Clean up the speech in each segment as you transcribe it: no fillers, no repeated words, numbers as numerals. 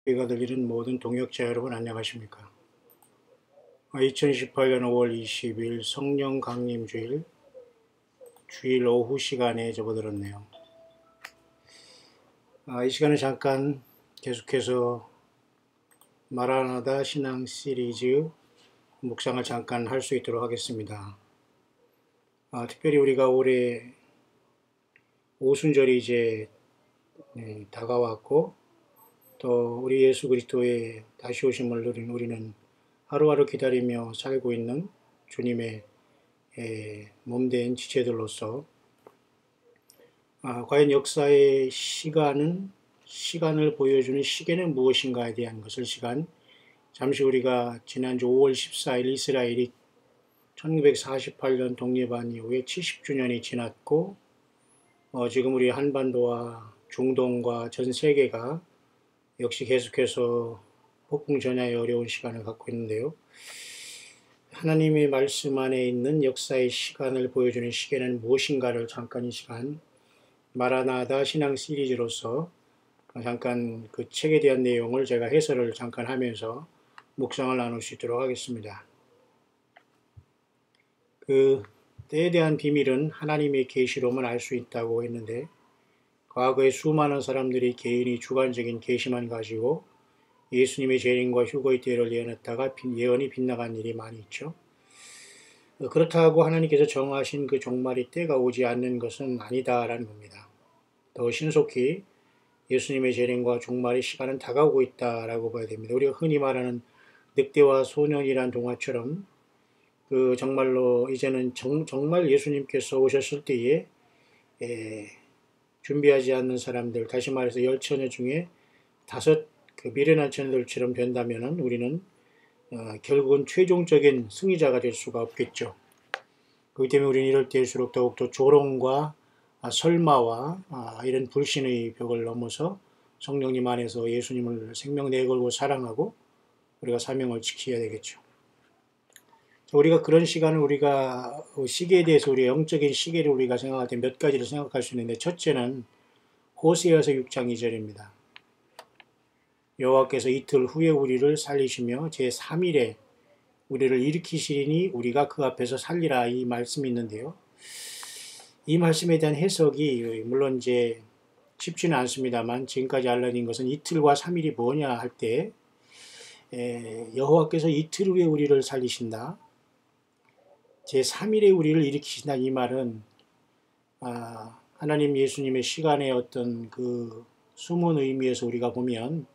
우리가 들리는 모든 동역자 여러분 안녕하십니까? 2018년 5월 20일 성령 강림주일 주일 오후 시간에 접어들었네요. 이 시간에 잠깐 계속해서 마라나다 신앙 시리즈 묵상을 잠깐 할 수 있도록 하겠습니다. 특별히 우리가 올해 오순절이 이제 다가왔고 또 우리 예수 그리스도의 다시 오심을 누린 우리는 하루하루 기다리며 살고 있는 주님의 몸된 지체들로서 과연 역사의 시간을 보여주는 시계는 무엇인가에 대한 것을 잠시 우리가 지난주 5월 14일 이스라엘이 1948년 독립한 이후에 70주년이 지났고 지금 우리 한반도와 중동과 전 세계가 역시 계속해서 폭풍전야의 어려운 시간을 갖고 있는데요. 하나님의 말씀 안에 있는 역사의 시간을 보여주는 시계는 무엇인가를 잠깐 이 시간 마라나다 신앙 시리즈로서 잠깐 그 책에 대한 내용을 제가 해설을 잠깐 하면서 묵상을 나눌 수 있도록 하겠습니다. 그 때에 대한 비밀은 하나님의 계시로만 알 수 있다고 했는데 과거에 수많은 사람들이 개인이 주관적인 계시만 가지고 예수님의 재림과 휴거의 때를 예언했다가 예언이 빗나간 일이 많이 있죠. 그렇다고 하나님께서 정하신 그 종말의 때가 오지 않는 것은 아니다라는 겁니다. 더 신속히 예수님의 재림과 종말의 시간은 다가오고 있다라고 봐야 됩니다. 우리가 흔히 말하는 늑대와 소년이란 동화처럼 그 정말로 이제는 정말 예수님께서 오셨을 때에 준비하지 않는 사람들, 다시 말해서 10처녀 중에 5 미련한 처녀들처럼 된다면 우리는 결국은 최종적인 승리자가 될 수가 없겠죠. 그렇기 때문에 우리는 이럴 때일수록 더욱더 조롱과 설마와 이런 불신의 벽을 넘어서 성령님 안에서 예수님을 생명 내걸고 사랑하고 우리가 사명을 지켜야 되겠죠. 우리가 그런 시간을 우리가 시계에 대해서 우리 영적인 시계를 우리가 생각할 때 몇 가지를 생각할 수 있는데 첫째는 호세아서 6장 2절입니다. 여호와께서 이틀 후에 우리를 살리시며 제3일에 우리를 일으키시리니 우리가 그 앞에서 살리라 이 말씀이 있는데요. 이 말씀에 대한 해석이 물론 이제 쉽지는 않습니다만 지금까지 알려진 것은 이틀과 3일이 뭐냐 할 때 여호와께서 이틀 후에 우리를 살리신다. 제3일에 우리를 일으키신다 이 말은 하나님 예수님의 시간의 어떤 그 숨은 의미에서 우리가 보면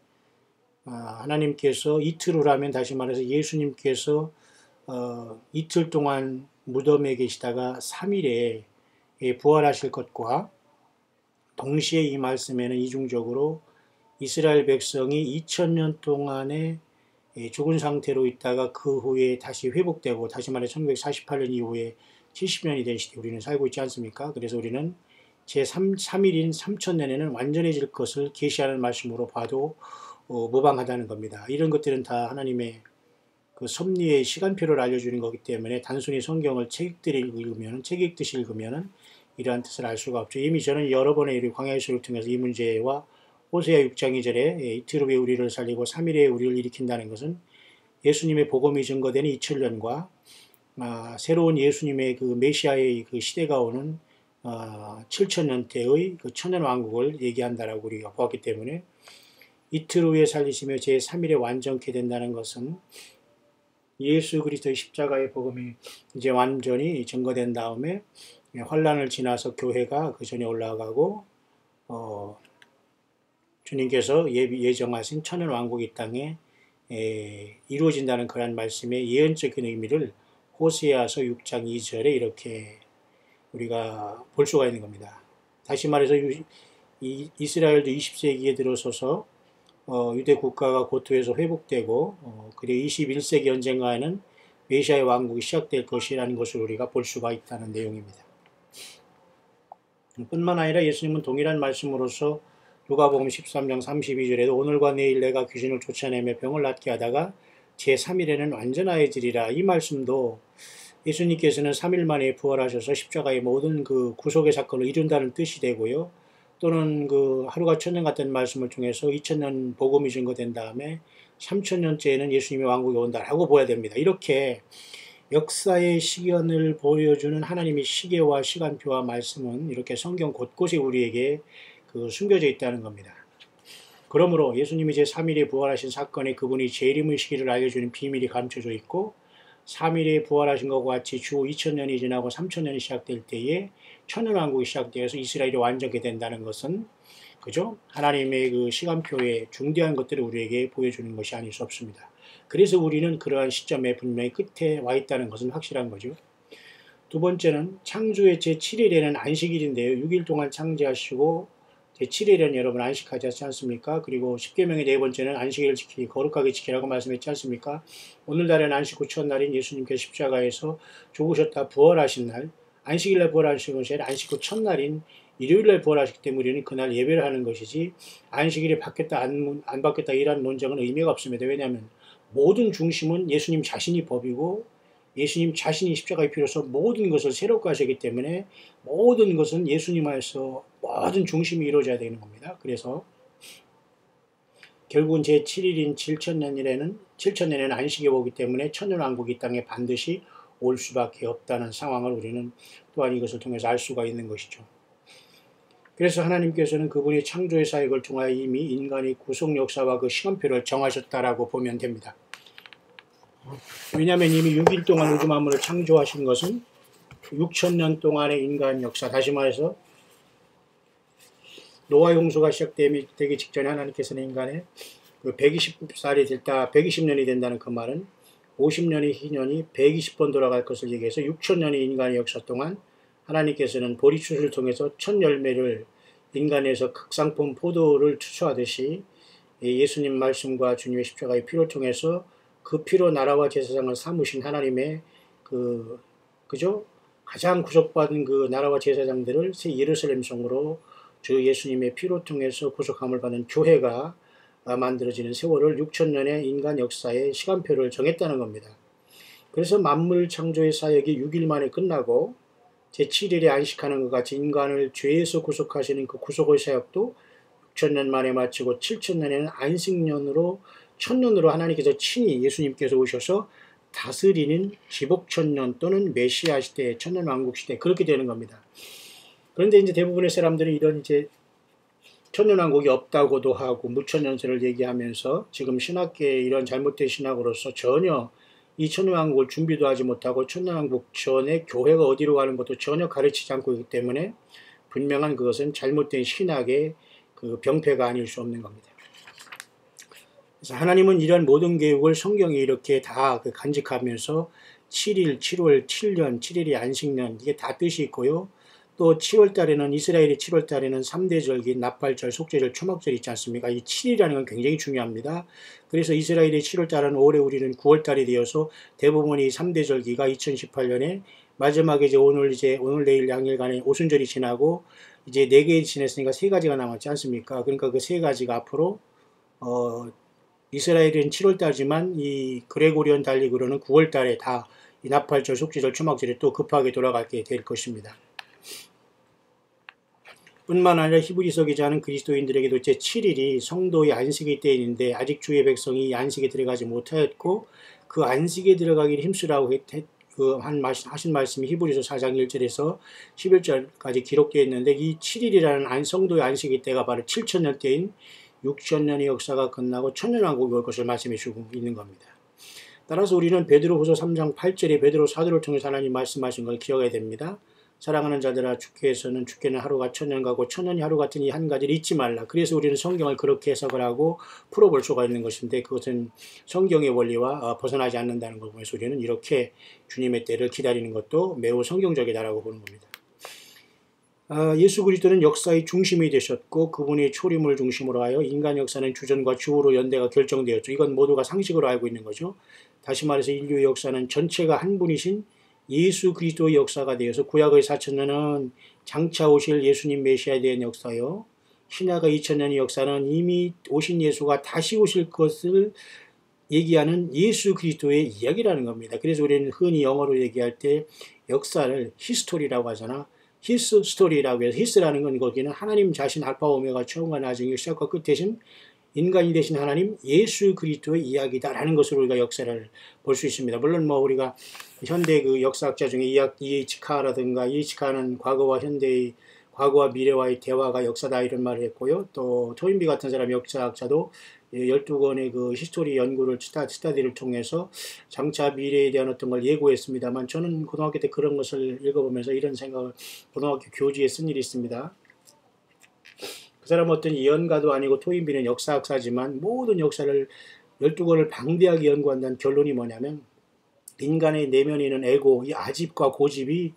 하나님께서 이틀 후라면 다시 말해서 예수님께서 이틀 동안 무덤에 계시다가 3일에 부활하실 것과 동시에 이 말씀에는 이중적으로 이스라엘 백성이 2000년 동안의 죽은 상태로 있다가 그 후에 다시 회복되고 다시 말해 1948년 이후에 70년이 된 시대에 우리는 살고 있지 않습니까? 그래서 우리는 제3일인 3000년에는 완전해질 것을 계시하는 말씀으로 봐도 무방하다는 겁니다. 이런 것들은 다 하나님의 그 섭리의 시간표를 알려주는 거기 때문에 단순히 성경을 책 읽듯이 읽으면 이러한 뜻을 알 수가 없죠. 이미 저는 여러 번의 광야의 수를 통해서 이 문제와 호세아 6장 2절에 이틀 후에 우리를 살리고 3일에 우리를 일으킨다는 것은 예수님의 복음이 증거되는 2000년과 새로운 예수님의 그 메시아의 그 시대가 오는 7000년대의 그 천년왕국을 얘기한다라고 우리가 보았기 때문에 이틀 후에 살리시며 제3일에 완전케 된다는 것은 예수 그리스도의 십자가의 복음이 이제 완전히 증거된 다음에 환란을 지나서 교회가 그 전에 올라가고 주님께서 예정하신 천년왕국이 이 땅에 이루어진다는 그런 말씀의 예언적인 의미를 호세아서 6장 2절에 이렇게 우리가 볼 수가 있는 겁니다. 다시 말해서 이스라엘도 20세기에 들어서서 유대 국가가 고토에서 회복되고 그리고 21세기 언젠가에는 메시아의 왕국이 시작될 것이라는 것을 우리가 볼 수가 있다는 내용입니다. 뿐만 아니라 예수님은 동일한 말씀으로서 누가복음 13장 32절에도 오늘과 내일 내가 귀신을 쫓아내며 병을 낫게 하다가 제3일에는 완전하여지리라 이 말씀도 예수님께서는 3일 만에 부활하셔서 십자가의 모든 그 구속의 사건을 이룬다는 뜻이 되고요. 또는 그 하루가 천년 같다는 말씀을 통해서 2000년 복음이 증거된 다음에 3000년째에는 예수님의 왕국이 온다라고 보아야 됩니다. 이렇게 역사의 시간을 보여주는 하나님의 시계와 시간표와 말씀은 이렇게 성경 곳곳에 우리에게 숨겨져 있다는 겁니다. 그러므로 예수님이 제3일에 부활하신 사건에 그분이 재림의 시기를 알려주는 비밀이 감춰져 있고 3일에 부활하신 것과 같이 주 2000년이 지나고 3000년이 시작될 때에 천년왕국이 시작되어서 이스라엘이 완전히 된다는 것은 그죠? 하나님의 그 시간표에 중대한 것들을 우리에게 보여주는 것이 아닐 수 없습니다. 그래서 우리는 그러한 시점에 분명히 끝에 와 있다는 것은 확실한 거죠. 두 번째는 창조의 제7일에는 안식일인데요. 6일 동안 창조하시고 제7일에는 여러분 안식하지 않습니까? 그리고 십계명의 네 번째는 안식일을 지키기 거룩하게 지키라고 말씀했지 않습니까? 오늘날에는 안식 후 첫날인 예수님께서 십자가에서 죽으셨다 부활하신 날, 안식일날 부활하신 것이 아니라 안식 후 첫날인 일요일날 부활하시기 때문에 우리는 그날 예배를 하는 것이지 안식일이 바뀌었다 안 바뀌었다 이런 논쟁은 의미가 없습니다. 왜냐하면 모든 중심은 예수님 자신이 법이고 예수님 자신이 십자가의 피로서 모든 것을 새롭게 하셨기 때문에 모든 것은 예수님 안에서 모든 중심이 이루어져야 되는 겁니다. 그래서 결국은 제7일인 7천년에는 안식이 오기 때문에 천년왕국이 이 땅에 반드시 올 수밖에 없다는 상황을 우리는 또한 이것을 통해서 알 수가 있는 것이죠. 그래서 하나님께서는 그분의 창조의 사역을 통하여 이미 인간의 구속 역사와 그 시간표를 정하셨다라고 보면 됩니다. 왜냐하면 이미 6일 동안 우주 만물을 창조하신 것은 6000년 동안의 인간 역사, 다시 말해서 노아 홍수가 시작되기 직전에 하나님께서는 인간의 그 120살이 됐다, 120년이 된다는 그 말은 50년의 희년이 120번 돌아갈 것을 얘기해서 6000년의 인간의 역사 동안 하나님께서는 보리추수를 통해서 첫 열매를 인간에서 극상품 포도를 추수하듯이 예수님 말씀과 주님의 십자가의 피를 통해서 그 피로 나라와 제사장을 삼으신 하나님의 그죠? 가장 구속받은 그 나라와 제사장들을 새 예루살렘 성으로 주 예수님의 피로 통해서 구속함을 받는 교회가 만들어지는 세월을 6000년의 인간 역사의 시간표를 정했다는 겁니다. 그래서 만물 창조의 사역이 6일 만에 끝나고 제7일에 안식하는 것 같이 인간을 죄에서 구속하시는 그 구속의 사역도 6000년 만에 마치고 7000년에는 안식년으로 천년으로 하나님께서 친히 예수님께서 오셔서 다스리는 지복천년 또는 메시아 시대, 천년왕국 시대 그렇게 되는 겁니다. 그런데 이제 대부분의 사람들은 이런 이제 천년왕국이 없다고도 하고 무천년설을 얘기하면서 지금 신학계의 이런 잘못된 신학으로서 전혀 이 천년왕국을 준비도 하지 못하고 천년왕국 전에 교회가 어디로 가는 것도 전혀 가르치지 않고 있기 때문에 분명한 그것은 잘못된 신학의 그 병폐가 아닐 수 없는 겁니다. 그래서 하나님은 이런 모든 계획을 성경에 이렇게 다 간직하면서 7일, 7월, 7년, 7일이 안식년 이게 다 뜻이 있고요. 또 7월달에는 이스라엘의 7월달에는 3대 절기, 나팔절, 속죄절, 초막절 있지 않습니까? 이 7일이라는 건 굉장히 중요합니다. 그래서 이스라엘의 7월달은 올해 우리는 9월달이 되어서 대부분이 3대 절기가 2018년에 마지막에 이제 오늘 내일 양일간의 오순절이 지나고 이제 4개 지냈으니까 3가지가 남았지 않습니까? 그러니까 그 3가지가 앞으로 이스라엘은 7월달이지만 이 그레고리온 달력으로는 9월달에 다 이 나팔절, 속죄절, 초막절이 또 급하게 돌아가게 될 것입니다. 뿐만 아니라 히브리서 기자는 그리스도인들에게도 제7일이 성도의 안식의 때인데 아직 주의 백성이 이 안식에 들어가지 못하였고 그 안식에 들어가기를 힘쓰라고 하신 말씀이 히브리서 4장 1절에서 11절까지 기록되어 있는데 이 7일이라는 성도의 안식의 때가 바로 7천년 때인 6000년의 역사가 끝나고 천년왕국이 올 것을 말씀해 주고 있는 겁니다. 따라서 우리는 베드로후서 3장 8절에 베드로 사도를 통해서 하나님 말씀하신 걸 기억해야 됩니다. 사랑하는 자들아 주께는 하루가 천년 가고 천년이 하루 같은 이 한 가지를 잊지 말라. 그래서 우리는 성경을 그렇게 해석을 하고 풀어볼 수가 있는 것인데 그것은 성경의 원리와 벗어나지 않는다는 걸 보면서 우리는 이렇게 주님의 때를 기다리는 것도 매우 성경적이다라고 보는 겁니다. 예수 그리스도는 역사의 중심이 되셨고 그분의 초림을 중심으로 하여 인간 역사는 주전과 주후로 연대가 결정되었죠. 이건 모두가 상식으로 알고 있는 거죠. 다시 말해서 인류의 역사는 전체가 한 분이신 예수 그리스도의 역사가 되어서 구약의 4000년은 장차 오실 예수님 메시아에 대한 역사요. 신약의 2000년의 역사는 이미 오신 예수가 다시 오실 것을 얘기하는 예수 그리스도의 이야기라는 겁니다. 그래서 우리는 흔히 영어로 얘기할 때 역사를 히스토리라고 하잖아. 히스 스토리라고 해서 히스라는 건 거기는 하나님 자신 알파 오메가 처음과 나중에 시작과 끝이신 인간이 되신 하나님 예수 그리스도의 이야기다라는 것으로 우리가 역사를 볼 수 있습니다. 물론 뭐 우리가 현대 그 역사학자 중에 E.H. 카라든가 E.H. 카는 과거와 현대의 과거와 미래와의 대화가 역사다 이런 말을 했고요. 또 토인비 같은 사람 역사학자도 12권의 그 히스토리 연구를 스타디를 통해서 장차 미래에 대한 어떤 걸 예고했습니다만 저는 고등학교 때 그런 것을 읽어보면서 이런 생각을 고등학교 교지에 쓴 일이 있습니다. 그 사람은 어떤 예언가도 아니고 토인비는 역사학자지만 모든 역사를 12권을 방대하게 연구한다는 결론이 뭐냐면 인간의 내면에 있는 에고, 이 아집과 고집이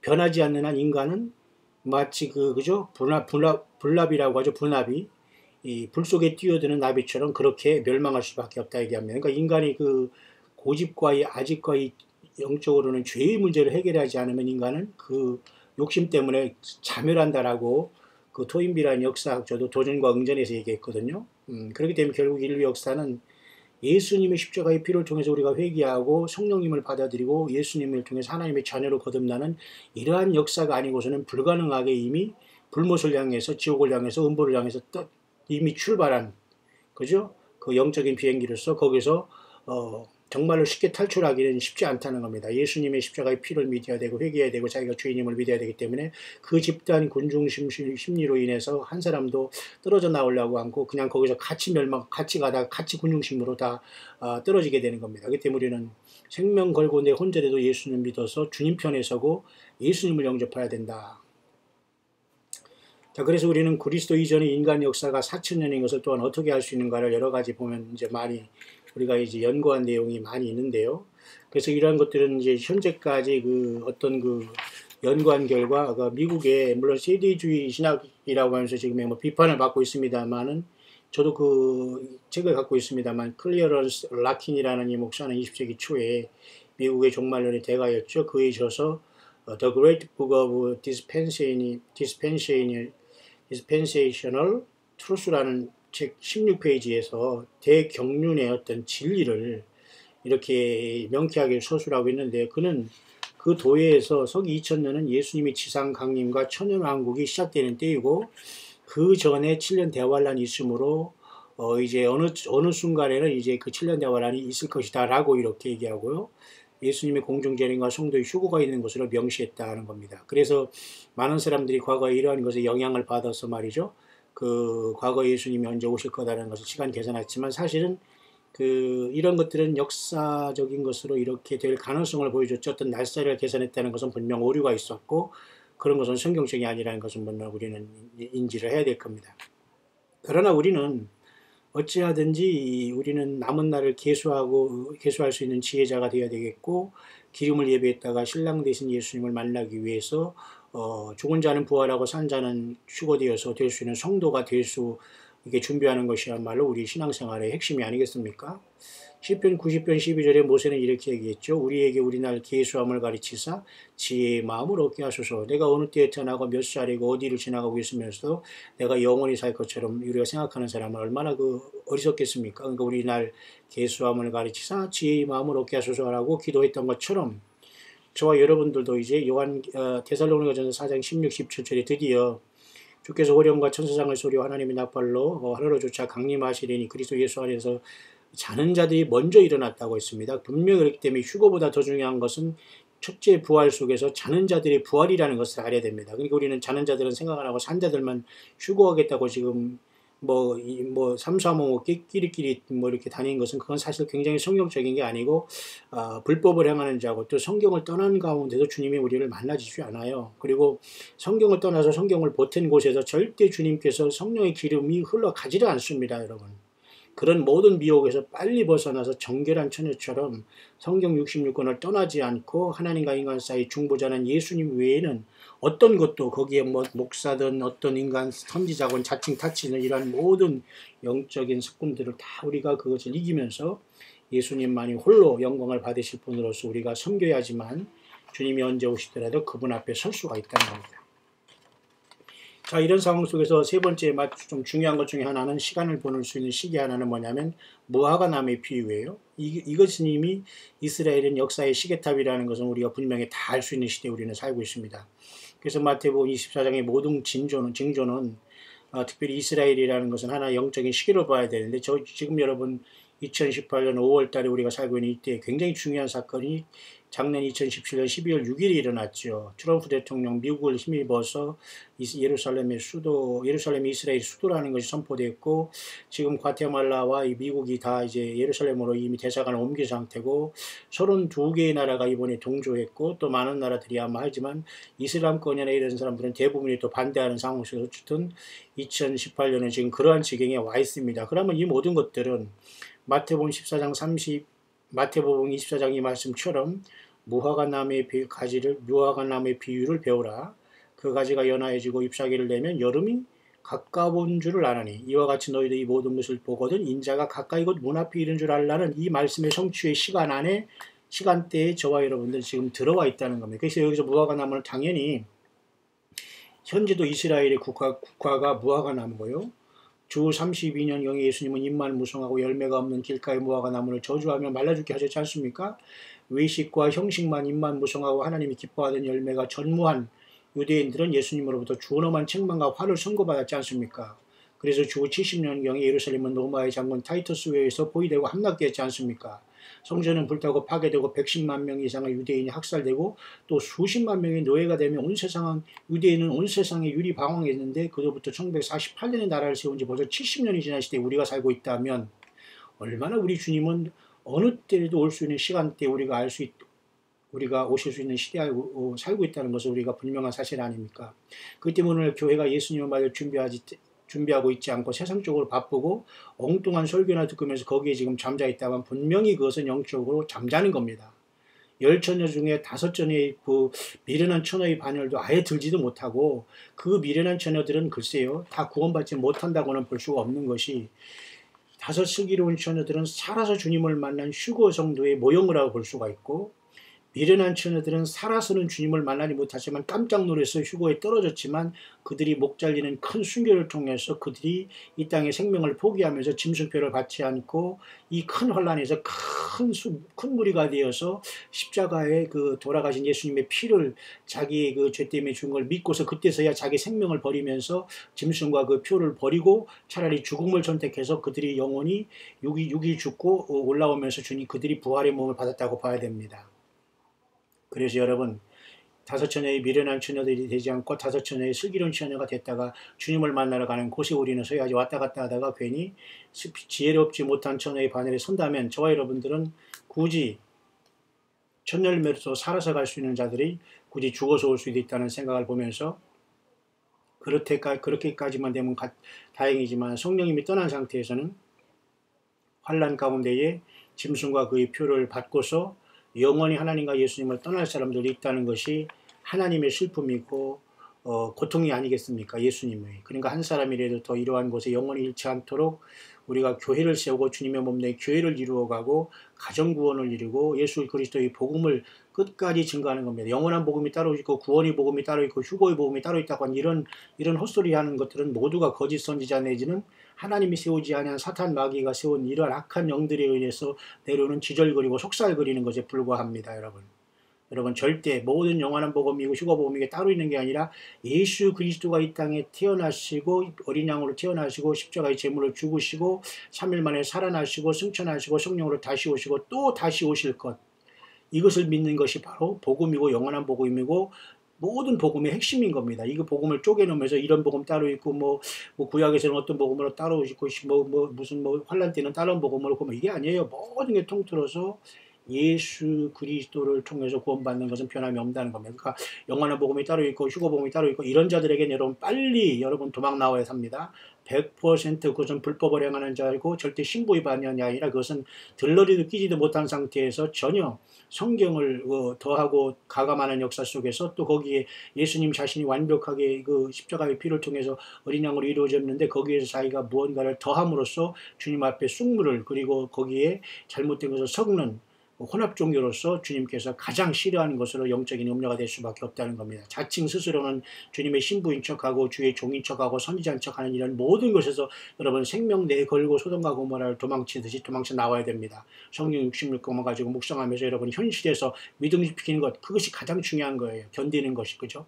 변하지 않는 한 인간은 마치 그죠? 불납이라고 하죠. 불납이. 이 불 속에 뛰어드는 나비처럼 그렇게 멸망할 수밖에 없다 얘기합니다. 그러니까 인간이 그 고집과 이 아집과 이 영적으로는 죄의 문제를 해결하지 않으면 인간은 그 욕심 때문에 자멸한다라고 그 토인비라는 역사학자도 도전과 응전에서 얘기했거든요. 그렇기 때문에 결국 인류 역사는 예수님의 십자가의 피를 통해서 우리가 회개하고 성령님을 받아들이고 예수님을 통해서 하나님의 자녀로 거듭나는 이러한 역사가 아니고서는 불가능하게 이미 불못을 향해서 지옥을 향해서 음부를 향해서 이미 출발한 그죠? 그 영적인 비행기로서 거기서 정말로 쉽게 탈출하기는 쉽지 않다는 겁니다. 예수님의 십자가의 피를 믿어야 되고 회개해야 되고 자기가 죄인임을 믿어야 되기 때문에 그 집단 군중 심리로 인해서 한 사람도 떨어져 나오려고 하고 그냥 거기서 같이 같이 가다가 같이 군중심으로 다 떨어지게 되는 겁니다. 그렇기 때문에 우리는 생명 걸고 내 혼자라도 예수님 믿어서 주님 편에 서고 예수님을 영접해야 된다. 자, 그래서 우리는 그리스도 이전의 인간 역사가 4,000년인 것을 또한 어떻게 할 수 있는가를 여러 가지 보면 이제 많이 우리가 이제 연구한 내용이 많이 있는데요. 그래서 이러한 것들은 이제 현재까지 그 어떤 그 연구한 결과 그 미국의 물론 세대주의 신학이라고 하면서 지금 뭐 비판을 받고 있습니다만은 저도 그 책을 갖고 있습니다만 클리어런스 라킨이라는 이 목사는 20세기 초에 미국의 종말론의 대가였죠. 그에 져서 The Great Book of Dispensational Truth라는 책 16페이지에서 대경륜의 어떤 진리를 이렇게 명쾌하게 서술하고 있는데 그는 그 도회에서 서기 2000년은 예수님이 지상 강림과 천년왕국이 시작되는 때이고 그 전에 7년 대환란이 있으므로 이제 어느 순간에는 이제 그 7년 대환란이 있을 것이다라고 이렇게 얘기하고요. 예수님의 공중재림과 성도의 휴거가 있는 것으로 명시했다는 겁니다. 그래서 많은 사람들이 과거에 이러한 것에 영향을 받아서 말이죠. 그 과거 예수님이 언제 오실 거다라는 것을 시간 계산했지만 사실은 그 이런 것들은 역사적인 것으로 이렇게 될 가능성을 보여줬죠. 어떤 날짜를 계산했다는 것은 분명 오류가 있었고 그런 것은 성경적이 아니라는 것은 분명 우리는 인지를 해야 될 겁니다. 그러나 우리는 어찌하든지 우리는 남은 날을 계수할 수 있는 지혜자가 되어야 되겠고 기름을 예배했다가 신랑 되신 예수님을 만나기 위해서 죽은 자는 부활하고 산 자는 휴거되어서 될 수 있는 성도가 될 수 이게 준비하는 것이야말로 우리 신앙생활의 핵심이 아니겠습니까? 시편 90편 12절에 모세는 이렇게 얘기했죠. 우리에게 우리날 계수함을 가르치사 지혜의 마음을 얻게 하소서. 내가 어느 때에 태어나고 몇 살이고 어디를 지나가고 있으면서도 내가 영원히 살 것처럼 우리가 생각하는 사람은 얼마나 어리석겠습니까? 그러니까 우리날 계수함을 가르치사 지혜의 마음을 얻게 하소서라고 기도했던 것처럼 저와 여러분들도 이제 데살로니가전서 4장 16, 17절에 드디어 주께서 호령과 천사장을 소리와 하나님의 나팔로 하늘로조차 강림하시리니 그리스도 예수 안에서 자는 자들이 먼저 일어났다고 했습니다. 분명히 그렇기 때문에 휴거보다 더 중요한 것은 첫째 부활 속에서 자는 자들의 부활이라는 것을 알아야 됩니다. 그러니까 우리는 자는 자들은 생각 안 하고 산 자들만 휴거하겠다고 지금 삼삼오오 끼리끼리 이렇게 다니는 것은 그건 사실 굉장히 성경적인 게 아니고 불법을 행하는 자고 또 성경을 떠난 가운데서 주님이 우리를 만나주지 않아요. 그리고 성경을 떠나서 성경을 보탠 곳에서 절대 주님께서 성령의 기름이 흘러가지를 않습니다, 여러분. 그런 모든 미혹에서 빨리 벗어나서 정결한 처녀처럼 성경 66권을 떠나지 않고 하나님과 인간 사이 중보자는 예수님 외에는 어떤 것도 거기에 목사든 어떤 인간 선지자건 자칭 타치는 이러한 모든 영적인 ਸਕ군들을 다 우리가 그것을 이기면서 예수님만이 홀로 영광을 받으실 분으로서 우리가 섬겨야지만 주님이 언제 오시더라도 그분 앞에 설 수가 있다는 겁니다. 자, 이런 상황 속에서 세 번째 좀 중요한 것 중에 하나는 시간을 보낼 수 있는 시기 하나는 뭐냐면 무화과나무의 비유예요. 이것은 이미 이스라엘은 역사의 시계탑이라는 것은 우리가 분명히 다 알 수 있는 시대에 우리는 살고 있습니다. 그래서 마태복음 24장의 모든 징조는 특별히 이스라엘이라는 것은 하나의 영적인 시기로 봐야 되는데 지금 여러분 2018년 5월 달에 우리가 살고 있는 이때 굉장히 중요한 사건이 작년 2017년 12월 6일에 일어났죠. 트럼프 대통령 미국을 힘입어서 예루살렘이 이스라엘 수도라는 것이 선포됐고, 지금 과테말라와 미국이 다 이제 예루살렘으로 이미 대사관을 옮긴 상태고, 32개의 나라가 이번에 동조했고, 또 많은 나라들이 아마 하지만 이슬람권이나 이런 사람들은 대부분이 또 반대하는 상황 속에서 어쨌든 2018년에 지금 그러한 지경에 와 있습니다. 그러면 이 모든 것들은 마태복음 24장 이 말씀처럼 무화과나무의 비유를 배우라. 그 가지가 연하여지고 잎사귀를 내면 여름이 가까운 줄을 아나니 이와 같이 너희도 이 모든 것을 보거든 인자가 가까이 곧 문 앞에 이른 줄 알라는 이 말씀의 성취의 시간대에 저와 여러분들 지금 들어와 있다는 겁니다. 그래서 여기서 무화과나무는 당연히 현재도 이스라엘의 국화가 무화과나무고요. 주 32년경에 예수님은 입만 무성하고 열매가 없는 길가의 무화과나무를 저주하며 말라 죽게 하셨지 않습니까? 외식과 형식만 입만 무성하고 하나님이 기뻐하던 열매가 전무한 유대인들은 예수님으로부터 준엄한 책망과 화를 선고받았지 않습니까? 그래서 주 70년경에 예루살렘은 로마의 장군 타이터스에 의해서 포위되고 함락되었지 않습니까? 성전은 불타고 파괴되고 110만 명 이상의 유대인이 학살되고 또 수십만 명의 노예가 되며 유대인은 온 세상에 유리방황했는데, 그로부터 1948년에 나라를 세운 지 벌써 70년이 지난 시대에 우리가 살고 있다면 얼마나 우리 주님은 어느 때에도 올 수 있는 시간대에 우리가 오실 수 있는 시대에 살고 있다는 것을 우리가 분명한 사실 아닙니까? 그 때문에 오늘 교회가 예수님을 맞을 준비하고 있지 않고 세상적으로 바쁘고 엉뚱한 설교나 듣으면서 거기에 지금 잠자 있다면 분명히 그것은 영적으로 잠자는 겁니다. 10처녀 중에 5처녀의 그 미련한 처녀의 반열도 아예 들지도 못하고, 그 미련한 처녀들은 글쎄요 다 구원받지 못한다고는 볼 수가 없는 것이, 5 슬기로운 처녀들은 살아서 주님을 만난 휴거 성도의 모형이라고 볼 수가 있고, 미련한 처녀들은 살아서는 주님을 만나지 못하지만 깜짝 놀라서 휴거에 떨어졌지만 그들이 목 잘리는 큰 순교를 통해서 그들이 이 땅의 생명을 포기하면서 짐승표를 받지 않고 이 큰 환란에서 큰 무리가 되어서 십자가에 그 돌아가신 예수님의 피를 자기의 그 죄 때문에 준 걸 믿고서 그때서야 자기 생명을 버리면서 짐승과 그 표를 버리고 차라리 죽음을 선택해서 그들이 영원히 6일 죽고 올라오면서 그들이 부활의 몸을 받았다고 봐야 됩니다. 그래서 여러분, 5처녀의 미련한 처녀들이 되지 않고 5처녀의 슬기로운 처녀가 됐다가 주님을 만나러 가는 곳에 우리는 서야지 왔다 갔다 하다가 괜히 지혜롭지 못한 처녀의 반열에 선다면 저와 여러분들은 굳이 첫 열매로서 살아서 갈 수 있는 자들이 굳이 죽어서 올 수도 있다는 생각을 보면서, 그렇게까지만 되면 다행이지만 성령님이 떠난 상태에서는 환난 가운데에 짐승과 그의 표를 받고서 영원히 하나님과 예수님을 떠날 사람들이 있다는 것이 하나님의 슬픔이고 고통이 아니겠습니까? 예수님의. 그러니까 한 사람이라도 더 이러한 곳에 영원히 잃지 않도록 우리가 교회를 세우고 주님의 몸 내 교회를 이루어가고 가정구원을 이루고 예수 그리스도의 복음을 끝까지 증거하는 겁니다. 영원한 복음이 따로 있고 구원의 복음이 따로 있고 휴거의 복음이 따로 있다고 하는 이런 헛소리 하는 것들은 모두가 거짓 선지자 내지는 하나님이 세우지 아니한 사탄 마귀가 세운 이러한 악한 영들에 의해서 내려오는 지절거리고 속살거리는 것에 불과합니다. 여러분 절대 모든 영원한 복음이고 휴거 복음이 따로 있는 게 아니라 예수 그리스도가 이 땅에 태어나시고 어린 양으로 태어나시고 십자가의 제물을 죽으시고 3일 만에 살아나시고 승천하시고 성령으로 다시 오시고 또 다시 오실 것, 이것을 믿는 것이 바로 복음이고 영원한 복음이고 모든 복음의 핵심인 겁니다. 이거 복음을 쪼개놓으면서 이런 복음 따로 있고 뭐 구약에서는 어떤 복음으로 따로 있고 무슨 환란 때는 다른 복음으로 그러면 이게 아니에요. 모든 게 통틀어서 예수 그리스도를 통해서 구원받는 것은 변함이 없다는 겁니다. 그러니까 영원한 복음이 따로 있고 휴거 복음이 따로 있고 이런 자들에게는 여러분 빨리 도망 나와야 삽니다. 100% 그것은 불법을 행하는 자이고 절대 신부 위반이 아니라 그것은 들러리도 끼지도 못한 상태에서 전혀 성경을 더하고 가감하는 역사 속에서 또 거기에 예수님 자신이 완벽하게 그 십자가의 피를 통해서 어린 양으로 이루어졌는데 거기에서 자기가 무언가를 더함으로써 주님 앞에 쑥물을, 그리고 거기에 잘못된 것을 섞는 혼합 종교로서 주님께서 가장 싫어하는 것으로 영적인 음료가 될 수밖에 없다는 겁니다. 자칭 스스로는 주님의 신부인 척하고 주의 종인 척하고 선지자인 척하는 이런 모든 것에서 여러분 생명 내걸고 소돔과 고모라를 도망치듯이 도망쳐 나와야 됩니다. 성령 66권만 가지고 묵상하면서 여러분 현실에서 믿음 지키는 것, 그것이 가장 중요한 거예요. 견디는 것이, 그죠?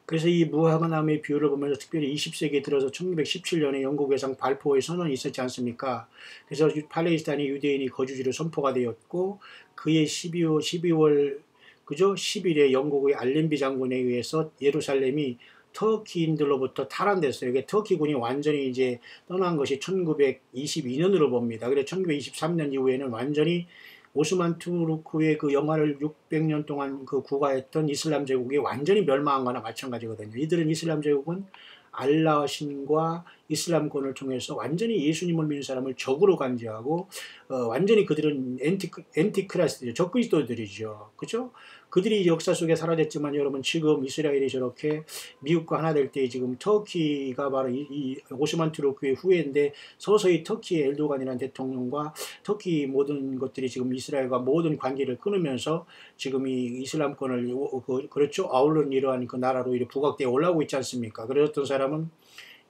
그래서 이 무화과 나무의 비유를 보면서 특별히 20세기에 들어서 1917년에 영국에서 발포의 선언이 있었지 않습니까? 그래서 팔레스타인의 유대인이 거주지로 선포가 되었고 그의 12월 그죠? 10일에 영국의 알렌비 장군에 의해서 예루살렘이 터키인들로부터 탈환됐어요. 이게 터키군이 완전히 이제 떠난 것이 1922년으로 봅니다. 그래서 1923년 이후에는 완전히 오스만 투르크의 그 영하를 600년 동안 그 구가했던 이슬람 제국이 완전히 멸망한 거나 마찬가지거든요. 이들은 이슬람 제국은 알라 신과 이슬람권을 통해서 완전히 예수님을 믿는 사람을 적으로 간주하고 완전히 그들은 엔티크라스죠. 적그리스도들이죠. 그죠? 그들이 역사 속에 사라졌지만 여러분 지금 이스라엘이 저렇게 미국과 하나 될 때 지금 터키가 바로 이 오스만 투르크의 후예인데 서서히 터키의 엘도간이라는 대통령과 터키 모든 것들이 지금 이스라엘과 모든 관계를 끊으면서 지금 이 이슬람권을 그렇죠 아울러 이러한 그 나라로 이렇게 부각되어 올라오고 있지 않습니까? 그래서 어떤 사람은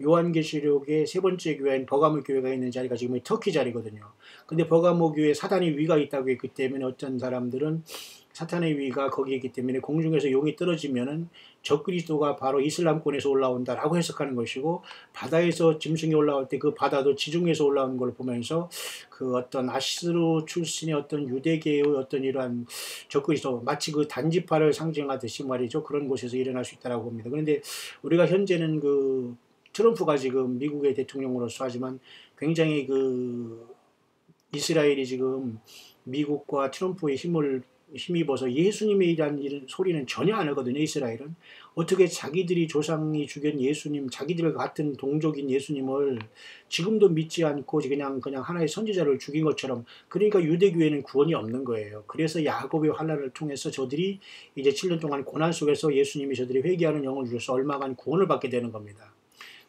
요한계시록의 세 번째 교회인 버가모 교회가 있는 자리가 지금 터키 자리거든요. 근데 버가모 교회에 사단의 위가 있다고 했기 때문에 어떤 사람들은 사탄의 위가 거기에 있기 때문에 공중에서 용이 떨어지면은 적그리스도가 바로 이슬람권에서 올라온다라고 해석하는 것이고 바다에서 짐승이 올라올 때 그 바다도 지중해에서 올라오는 걸 보면서 그 어떤 아시르 출신의 어떤 유대계의 어떤 이러한 적그리스도 마치 그 단지파를 상징하듯이 말이죠. 그런 곳에서 일어날 수 있다고 봅니다. 그런데 우리가 현재는 그 트럼프가 지금 미국의 대통령으로서 하지만 굉장히 그 이스라엘이 지금 미국과 트럼프의 힘입어서 예수님에 대한 소리는 전혀 안 하거든요. 이스라엘은 어떻게 자기들이 조상이 죽인 예수님, 자기들 같은 동족인 예수님을 지금도 믿지 않고 그냥 하나의 선지자를 죽인 것처럼 그러니까 유대교회는 구원이 없는 거예요. 그래서 야곱의 환난을 통해서 저들이 이제 7년 동안 고난 속에서 예수님이 저들이 회개하는 영을 주셔서 얼마간 구원을 받게 되는 겁니다.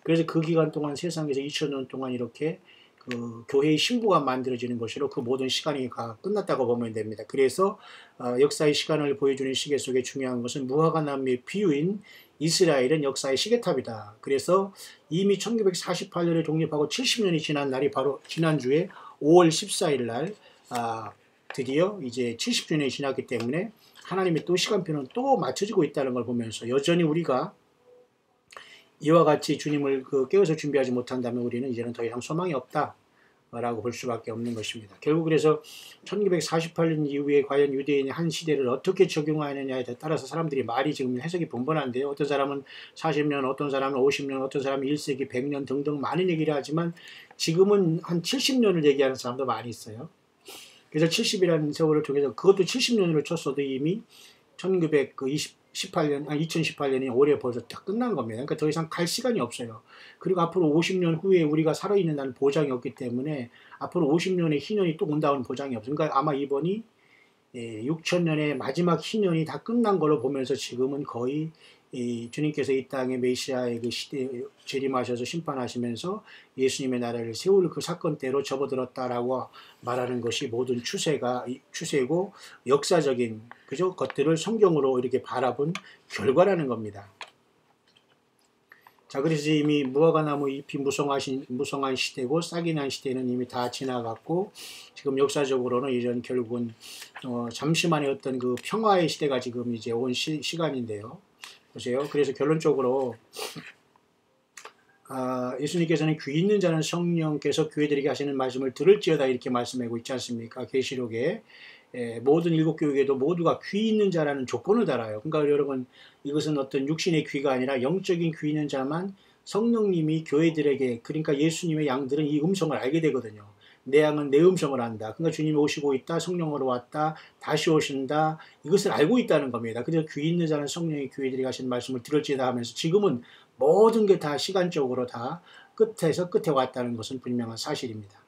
그래서 그 기간 동안 세상에서 2000년 동안 이렇게 그 교회의 신부가 만들어지는 것으로 그 모든 시간이 끝났다고 보면 됩니다. 그래서 역사의 시간을 보여주는 시계 속에 중요한 것은 무화과 나무의 비유인 이스라엘은 역사의 시계탑이다. 그래서 이미 1948년에 독립하고 70년이 지난 날이 바로 지난주에 5월 14일 날 드디어 이제 70주년이 지났기 때문에 하나님의 또 시간표는 또 맞춰지고 있다는 걸 보면서 여전히 우리가 이와 같이 주님을 깨워서 준비하지 못한다면 우리는 이제는 더 이상 소망이 없다라고 볼 수밖에 없는 것입니다. 결국 그래서 1948년 이후에 과연 유대인이 한 시대를 어떻게 적용하느냐에 따라서 사람들이 말이 지금 해석이 분분한데요. 어떤 사람은 40년, 어떤 사람은 50년, 어떤 사람은 1세기, 100년 등등 많은 얘기를 하지만 지금은 한 70년을 얘기하는 사람도 많이 있어요. 그래서 70이라는 세월을 통해서 그것도 70년으로 쳤어도 이미 2018년이 올해 벌써 다 끝난 겁니다. 그러니까 더 이상 갈 시간이 없어요. 그리고 앞으로 50년 후에 우리가 살아있는 날 보장이 없기 때문에 앞으로 50년의 희년이 또 온다는 보장이 없어요. 그러니까 아마 이번이 6천년의 마지막 희년이 다 끝난 걸로 보면서 지금은 거의 주님께서 이 땅에 메시아의 그 시대에 재림하셔서 심판하시면서 예수님의 나라를 세울 그 사건대로 접어들었다라고 말하는 것이 모든 추세고 역사적인 그죠 것들을 성경으로 이렇게 바라본 결과라는 겁니다. 자, 그래서 이미 무화과 나무 잎이 무성한 시대고 싹이 난 시대는 이미 다 지나갔고 지금 역사적으로는 이런 결국은 잠시만의 어떤 그 평화의 시대가 지금 이제 온 시간인데요. 보세요. 그래서 결론적으로 예수님께서는 귀 있는 자는 성령께서 교회들에게 하시는 말씀을 들을지어다 이렇게 말씀하고 있지 않습니까? 계시록에 모든 일곱 교회에도 모두가 귀 있는 자라는 조건을 달아요. 그러니까 여러분 이것은 어떤 육신의 귀가 아니라 영적인 귀 있는 자만 성령님이 교회들에게 그러니까 예수님의 양들은 이 음성을 알게 되거든요. 내 양은 내 음성을 안다. 그러니까 주님이 오시고 있다. 성령으로 왔다. 다시 오신다. 이것을 알고 있다는 겁니다. 그래서 귀 있는 자는 성령이 교회들이 하신 말씀을 들을지다 하면서 지금은 모든 게 다 시간적으로 다 끝에서 끝에 왔다는 것은 분명한 사실입니다.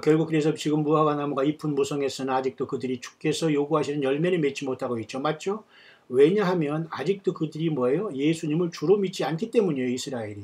결국 그래서 지금 무화과 나무가 잎은 무성했으나 아직도 그들이 주께서 요구하시는 열매를 맺지 못하고 있죠. 맞죠? 왜냐하면 아직도 그들이 뭐예요? 예수님을 주로 믿지 않기 때문이에요. 이스라엘이.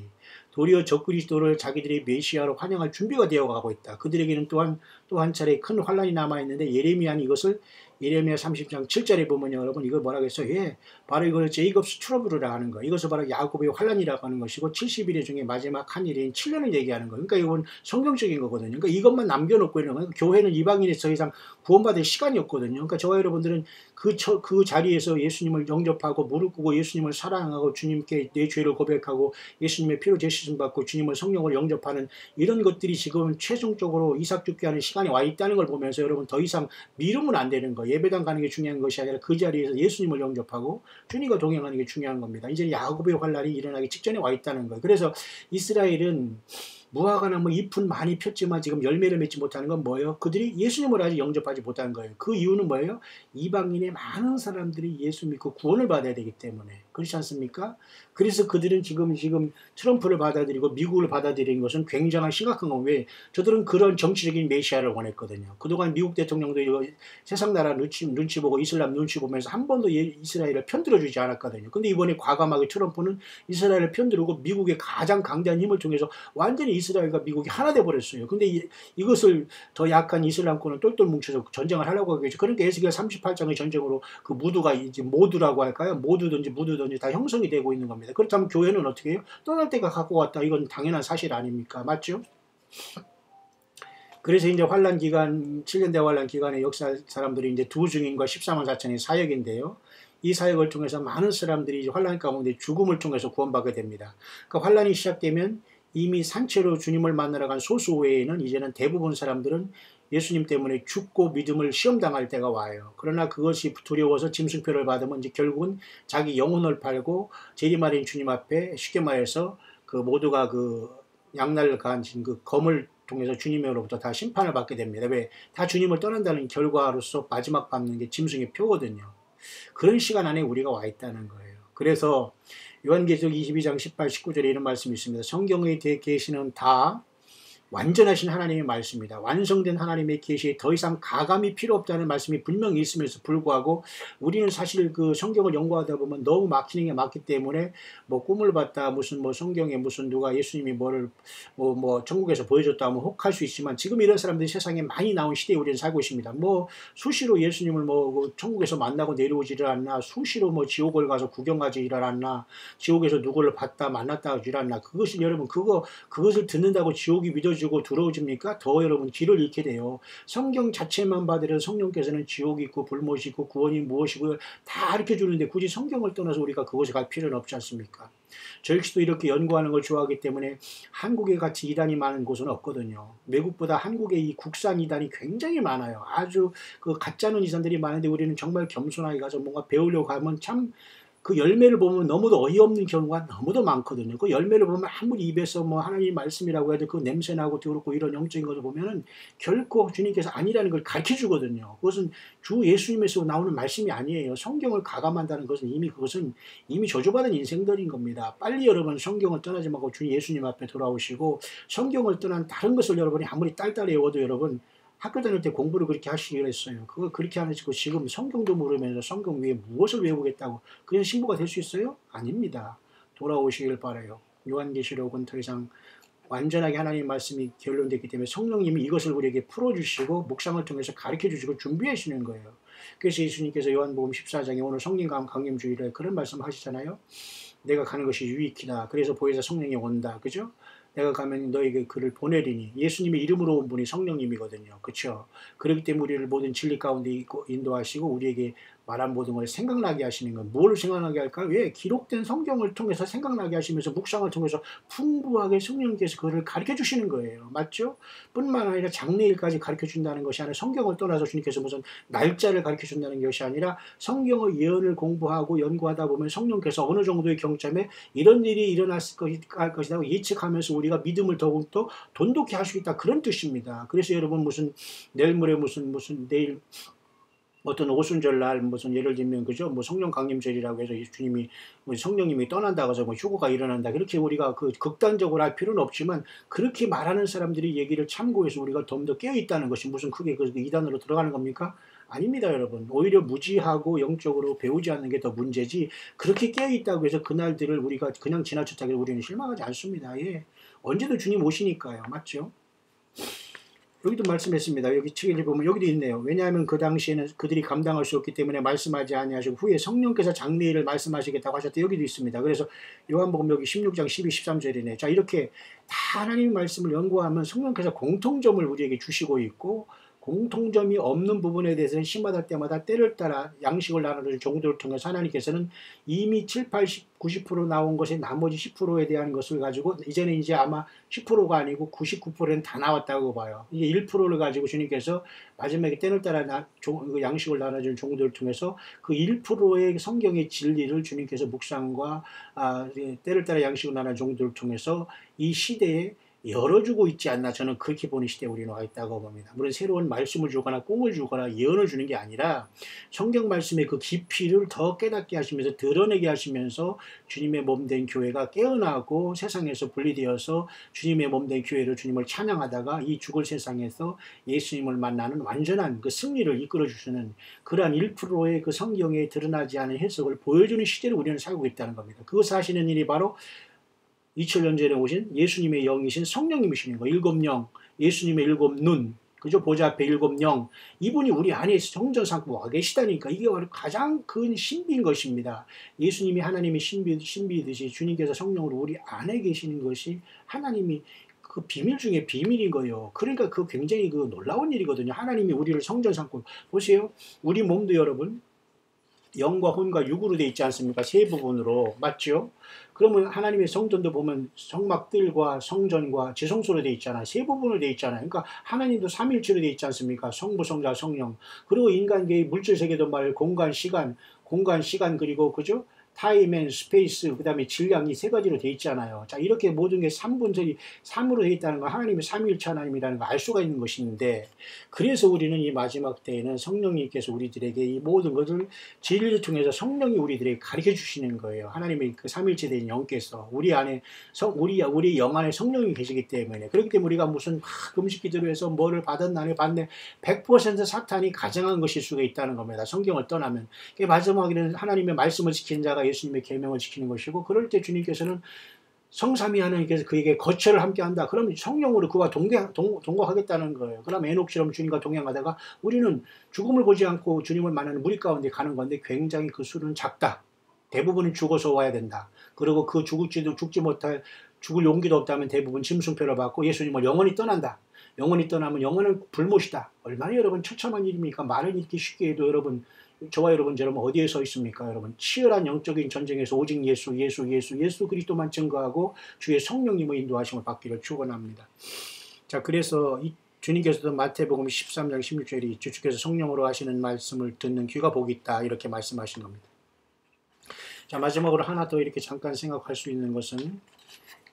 도리어 적그리스도를 자기들의 메시아로 환영할 준비가 되어가고 있다. 그들에게는 또한 또 한 차례 큰 환란이 남아있는데 예레미야는 이것을 예레미야 30장 7절에 보면 여러분 이걸 뭐라고 했어요? 예, 바로 이걸 제이컵스 트러블이라 하는 거. 이것을 바로 야곱의 환란이라고 하는 것이고 70일 중에 마지막 한 일인 7년을 얘기하는 거. 그러니까 이건 성경적인 거거든요. 그러니까 이것만 남겨놓고 이런 거예요. 교회는 이방인이 더 이상 구원받을 시간이 없거든요. 그러니까 저와 여러분들은 그 자리에서 예수님을 영접하고 무릎 꿇고 예수님을 사랑하고 주님께 내 죄를 고백하고 예수님의 피로 제시좀 받고 주님을 성령을 영접하는 이런 것들이 지금 최종적으로 이삭 죽게 하는 시간이 와 있다는 걸 보면서 여러분 더 이상 미루면 안 되는 거예요. 예배당 가는 게 중요한 것이 아니라 그 자리에서 예수님을 영접하고 주님과 동행하는 게 중요한 겁니다. 이제 야곱의 환란이 일어나기 직전에 와 있다는 거예요. 그래서 이스라엘은 무화과나 뭐 잎은 많이 폈지만 지금 열매를 맺지 못하는 건 뭐예요? 그들이 예수님을 아직 영접하지 못한 거예요. 그 이유는 뭐예요? 이방인의 많은 사람들이 예수 믿고 구원을 받아야 되기 때문에. 그렇지 않습니까? 그래서 그들은 지금 트럼프를 받아들이고 미국을 받아들이는 것은 굉장히 심각한 건 왜? 저들은 그런 정치적인 메시아를 원했거든요. 그동안 미국 대통령도 이거 세상 나라 눈치 보고 이슬람 눈치 보면서 한 번도 이스라엘을 편들어주지 않았거든요. 근데 이번에 과감하게 트럼프는 이스라엘을 편들고 미국의 가장 강대한 힘을 통해서 완전히 이스라엘과 미국이 하나 돼버렸어요. 근데 이것을 더 약한 이슬람권은 똘똘 뭉쳐서 전쟁을 하려고 하겠죠. 그러니까 에스겔 38장의 전쟁으로 그 무드가 이제 모두라고 할까요? 모두든지 무두든지 다 형성이 되고 있는 겁니다. 그렇다면 교회는 어떻게 해요? 떠날 때가 갖고 왔다. 이건 당연한 사실 아닙니까? 맞죠? 그래서 이제 환란 기간, 7년 대환란 기간에 역사 사람들이 이제 두 증인과 14만 4천의 사역인데요. 이 사역을 통해서 많은 사람들이 이제 환란 가운데 죽음을 통해서 구원받게 됩니다. 그러니까 환란이 시작되면 이미 산채로 주님을 만나러 간 소수 외에는 이제는 대부분 사람들은 예수님 때문에 죽고 믿음을 시험당할 때가 와요. 그러나 그것이 두려워서 짐승표를 받으면 이제 결국은 자기 영혼을 팔고 재림하신 주님 앞에 쉽게 말해서 그 모두가 그 양날을 가진 그 검을 통해서 주님으로부터 다 심판을 받게 됩니다. 왜? 다 주님을 떠난다는 결과로서 마지막 받는 게 짐승의 표거든요. 그런 시간 안에 우리가 와 있다는 거예요. 그래서 요한계시록 22장 18, 19절에 이런 말씀이 있습니다. 성경의 계시는 다 완전하신 하나님의 말씀이다. 완성된 하나님의 계시에 더 이상 가감이 필요 없다는 말씀이 분명히 있음에도 불구하고 우리는 사실 그 성경을 연구하다 보면 너무 막히는 게 많기 때문에 뭐 꿈을 봤다, 무슨 뭐 성경에 무슨 누가 예수님이 뭐를 뭐 천국에서 보여줬다 하면 혹할 수 있지만 지금 이런 사람들이 세상에 많이 나온 시대에 우리는 살고 있습니다. 뭐 수시로 예수님을 뭐 천국에서 만나고 내려오지를 않나, 수시로 뭐 지옥을 가서 구경하지를 않나, 지옥에서 누구를 봤다 만났다 하지를 않나. 그것이 여러분 그것을 듣는다고 지옥이 믿어지고 들어오집니까? 더 여러분 길을 잃게 돼요. 성경 자체만 봐도 성령께서는 지옥이 있고 불못이 있고 구원이 무엇이고 다 가르쳐 주는데 굳이 성경을 떠나서 우리가 그것에 갈 필요는 없지 않습니까? 저 역시도 이렇게 연구하는 걸 좋아하기 때문에 한국에 같이 이단이 많은 곳은 없거든요. 외국보다 한국의 이 국산 이단이 굉장히 많아요. 아주 그 가짜는 이단들이 많은데 우리는 정말 겸손하게 가서 뭔가 배우려고 하면 참 그 열매를 보면 너무도 어이없는 경우가 너무도 많거든요. 그 열매를 보면 아무리 입에서 뭐 하나님 말씀이라고 해도 그 냄새나고 더럽고 이런 영적인 것을 보면은 결코 주님께서 아니라는 걸 가르쳐 주거든요. 그것은 주 예수님에서 나오는 말씀이 아니에요. 성경을 가감한다는 것은 그것은 이미 저주받은 인생들인 겁니다. 빨리 여러분 성경을 떠나지 말고 주 예수님 앞에 돌아오시고 성경을 떠난 다른 것을 여러분이 아무리 딸딸이 외워도 여러분 학교 다닐 때 공부를 그렇게 하시기로 했어요. 그거 그렇게 안 하시고 지금 성경도 모르면서 성경 위에 무엇을 외우겠다고 그냥 신부가 될 수 있어요? 아닙니다. 돌아오시길 바라요. 요한계시록은 더 이상 완전하게 하나님 말씀이 결론됐기 때문에 성령님이 이것을 우리에게 풀어주시고 묵상을 통해서 가르쳐주시고 준비하시는 거예요. 그래서 예수님께서 요한복음 14장에 오늘 성령 강림 주일에 그런 말씀 하시잖아요. 내가 가는 것이 유익이다. 그래서 보혜사 성령이 온다. 그죠? 내가 가면 너에게 그를 보내리니 예수님의 이름으로 온 분이 성령님이거든요. 그렇죠? 그렇기 때문에 우리를 모든 진리 가운데 인도하시고 우리에게 말한 모든 걸 생각나게 하시는 건 뭘 생각나게 할까요? 왜? 기록된 성경을 통해서 생각나게 하시면서 묵상을 통해서 풍부하게 성령님께서 그를 가르쳐 주시는 거예요. 맞죠? 뿐만 아니라 장래일까지 가르쳐 준다는 것이 아니라 성경을 떠나서 주님께서 무슨 날짜를 가르쳐 준다는 것이 아니라 성경의 예언을 공부하고 연구하다 보면 성령께서 어느 정도의 경점에 이런 일이 일어날 것이라고 예측하면서 우리가 믿음을 더욱더 돈독히 할 수 있다. 그런 뜻입니다. 그래서 여러분 무슨 내일 모레 무슨 내일 어떤 오순절날 무슨 예를 들면 그죠 뭐 성령 강림절이라고 해서 주님이 뭐 성령님이 떠난다고 해서 뭐 휴거가 일어난다 그렇게 우리가 그 극단적으로 할 필요는 없지만 그렇게 말하는 사람들이 얘기를 참고해서 우리가 좀 더 깨어 있다는 것이 무슨 크게 그 이단으로 들어가는 겁니까? 아닙니다, 여러분. 오히려 무지하고 영적으로 배우지 않는 게 더 문제지 그렇게 깨어 있다고 해서 그날들을 우리가 그냥 지나쳤다고 해서 우리는 실망하지 않습니다. 예. 언제도 주님 오시니까요. 맞죠? 여기도 말씀했습니다. 여기 책에 보면 여기도 있네요. 왜냐하면 그 당시에는 그들이 감당할 수 없기 때문에 말씀하지 아니하시고 후에 성령께서 장래일을 말씀하시겠다고 하셨다. 여기도 있습니다. 그래서 요한복음 여기 16장 12, 13절이네. 자 이렇게 다 하나님의 말씀을 연구하면 성령께서 공통점을 우리에게 주시고 있고 공통점이 없는 부분에 대해서는 시마다 때마다 때를 따라 양식을 나누는 종들을 통해서 하나님께서는 이미 7, 80, 90% 나온 것에 나머지 10%에 대한 것을 가지고 이제는 이제 아마 10%가 아니고 99%는 다 나왔다고 봐요. 이제 1%를 가지고 주님께서 마지막에 때를 따라 양식을 나눠주는 종들을 통해서 그 1%의 성경의 진리를 주님께서 묵상과 때를 따라 양식을 나누는 종들을 통해서 이 시대에 열어주고 있지 않나 저는 그렇게 보는 시대에 우리는 와 있다고 봅니다. 물론 새로운 말씀을 주거나 꿈을 주거나 예언을 주는 게 아니라 성경 말씀의 그 깊이를 더 깨닫게 하시면서 드러내게 하시면서 주님의 몸된 교회가 깨어나고 세상에서 분리되어서 주님의 몸된 교회를 주님을 찬양하다가 이 죽을 세상에서 예수님을 만나는 완전한 그 승리를 이끌어 주시는 그러한 1%의 그 성경에 드러나지 않은 해석을 보여주는 시대를 우리는 살고 있다는 겁니다. 그것을 하시는 일이 바로 2000년 전에 오신 예수님의 영이신 성령님이시는 거예요. 일곱 영, 예수님의 일곱 눈, 그죠? 보좌 앞에 일곱 영. 이분이 우리 안에 성전 삼고 와 계시다니까. 이게 가장 큰 신비인 것입니다. 예수님이 하나님의 신비이듯이 주님께서 성령으로 우리 안에 계시는 것이 하나님이 그 비밀 중에 비밀인 거예요. 그러니까 그 굉장히 그 놀라운 일이거든요. 하나님이 우리를 성전 삼고. 보세요. 우리 몸도 여러분. 영과 혼과 육으로 되어 있지 않습니까? 세 부분으로. 맞죠? 그러면 하나님의 성전도 보면 성막들과 성전과 지성소로 되어 있잖아요. 세 부분으로 되어 있잖아요. 그러니까 하나님도 삼일체로 되어 있지 않습니까? 성부, 성자, 성령. 그리고 인간계의 물질 세계도 말 공간, 시간 그리고 그죠? 타임 앤 스페이스, 그 다음에 질량 이 세 가지로 되어 있잖아요. 자, 이렇게 모든 게 3분절이 3으로 되어 있다는 건 하나님의 삼위일체 하나님이라는 걸 알 수가 있는 것인데, 그래서 우리는 이 마지막 때에는 성령님께서 우리들에게 이 모든 것을 진리를 통해서 성령이 우리들에게 가르쳐 주시는 거예요. 하나님의 그 삼위일체 된 영께서 우리 안에 우리 영 안에 성령이 계시기 때문에. 그렇기 때문에 우리가 무슨 금식 기도를 해서 뭐를 받았나 안 받네 100% 사탄이 가정한 것일 수가 있다는 겁니다. 성경을 떠나면. 마지막에는 하나님의 말씀을 지키는 자가 예수님의 계명을 지키는 것이고, 그럴 때 주님께서는 성삼위 하나님께서 그에게 거처를 함께 한다. 그러면 성령으로 그와 동거하겠다는 거예요. 그럼 에녹처럼 주님과 동행하다가 우리는 죽음을 보지 않고 주님을 만나는 무리 가운데 가는 건데 굉장히 그 수는 작다. 대부분은 죽어서 와야 된다. 그리고 그 죽지 못할 죽을 용기도 없다면 대부분 짐승표를 받고 예수님을 영원히 떠난다. 영원히 떠나면 영원은 불못이다. 얼마나 여러분 처참한 일입니까? 말은 이렇게 쉽게 해도 여러분 저와 여러분처럼 어디에 서 있습니까? 여러분 치열한 영적인 전쟁에서 오직 예수 그리스도만 증거하고 주의 성령님의 인도하심을 받기를 축원합니다. 자, 그래서 주님께서도 마태복음 13장 16절이 주께서 성령으로 하시는 말씀을 듣는 귀가 복이 있다 이렇게 말씀하신 겁니다. 자, 마지막으로 하나 더 이렇게 잠깐 생각할 수 있는 것은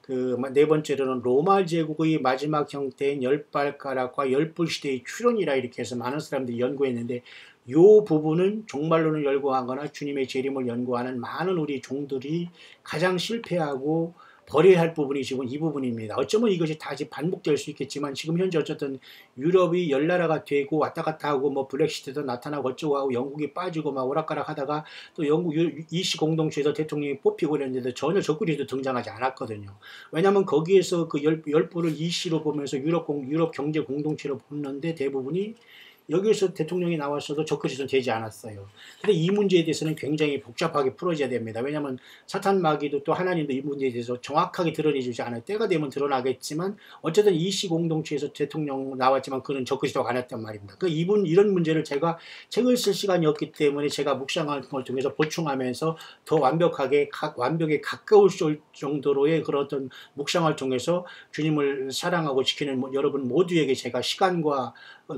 그 네 번째로는 로마 제국의 마지막 형태인 열발가락과 열불시대의 출현이라 이렇게 해서 많은 사람들이 연구했는데, 이 부분은 종말론을 연구하거나 주님의 재림을 연구하는 많은 우리 종들이 가장 실패하고 버려야 할 부분이 지금 이 부분입니다. 어쩌면 이것이 다시 반복될 수 있겠지만 지금 현재 어쨌든 유럽이 열나라가 되고 왔다 갔다 하고 뭐 블랙시트도 나타나고 어쩌고 하고 영국이 빠지고 막 오락가락 하다가 또 영국 이씨 공동체에서 대통령이 뽑히고 그랬는데 전혀 적그리스도 등장하지 않았거든요. 왜냐하면 거기에서 그 열보를 이씨로 보면서 유럽 경제 공동체로 보는데 대부분이 여기에서 대통령이 나왔어도 적그리스도는 되지 않았어요. 근데 이 문제에 대해서는 굉장히 복잡하게 풀어져야 됩니다. 왜냐하면 사탄 마귀도 또 하나님도 이 문제에 대해서 정확하게 드러내주지 않아요. 때가 되면 드러나겠지만 어쨌든 이씨 공동체에서 대통령 나왔지만 그는 적그리스도가 아니었단 말입니다. 이런 문제를 제가 책을 쓸 시간이 없기 때문에 제가 묵상하는 걸 통해서 보충하면서 더 완벽에 가까울 정도로의 그런 어떤 묵상을 통해서 주님을 사랑하고 지키는 여러분 모두에게 제가 시간과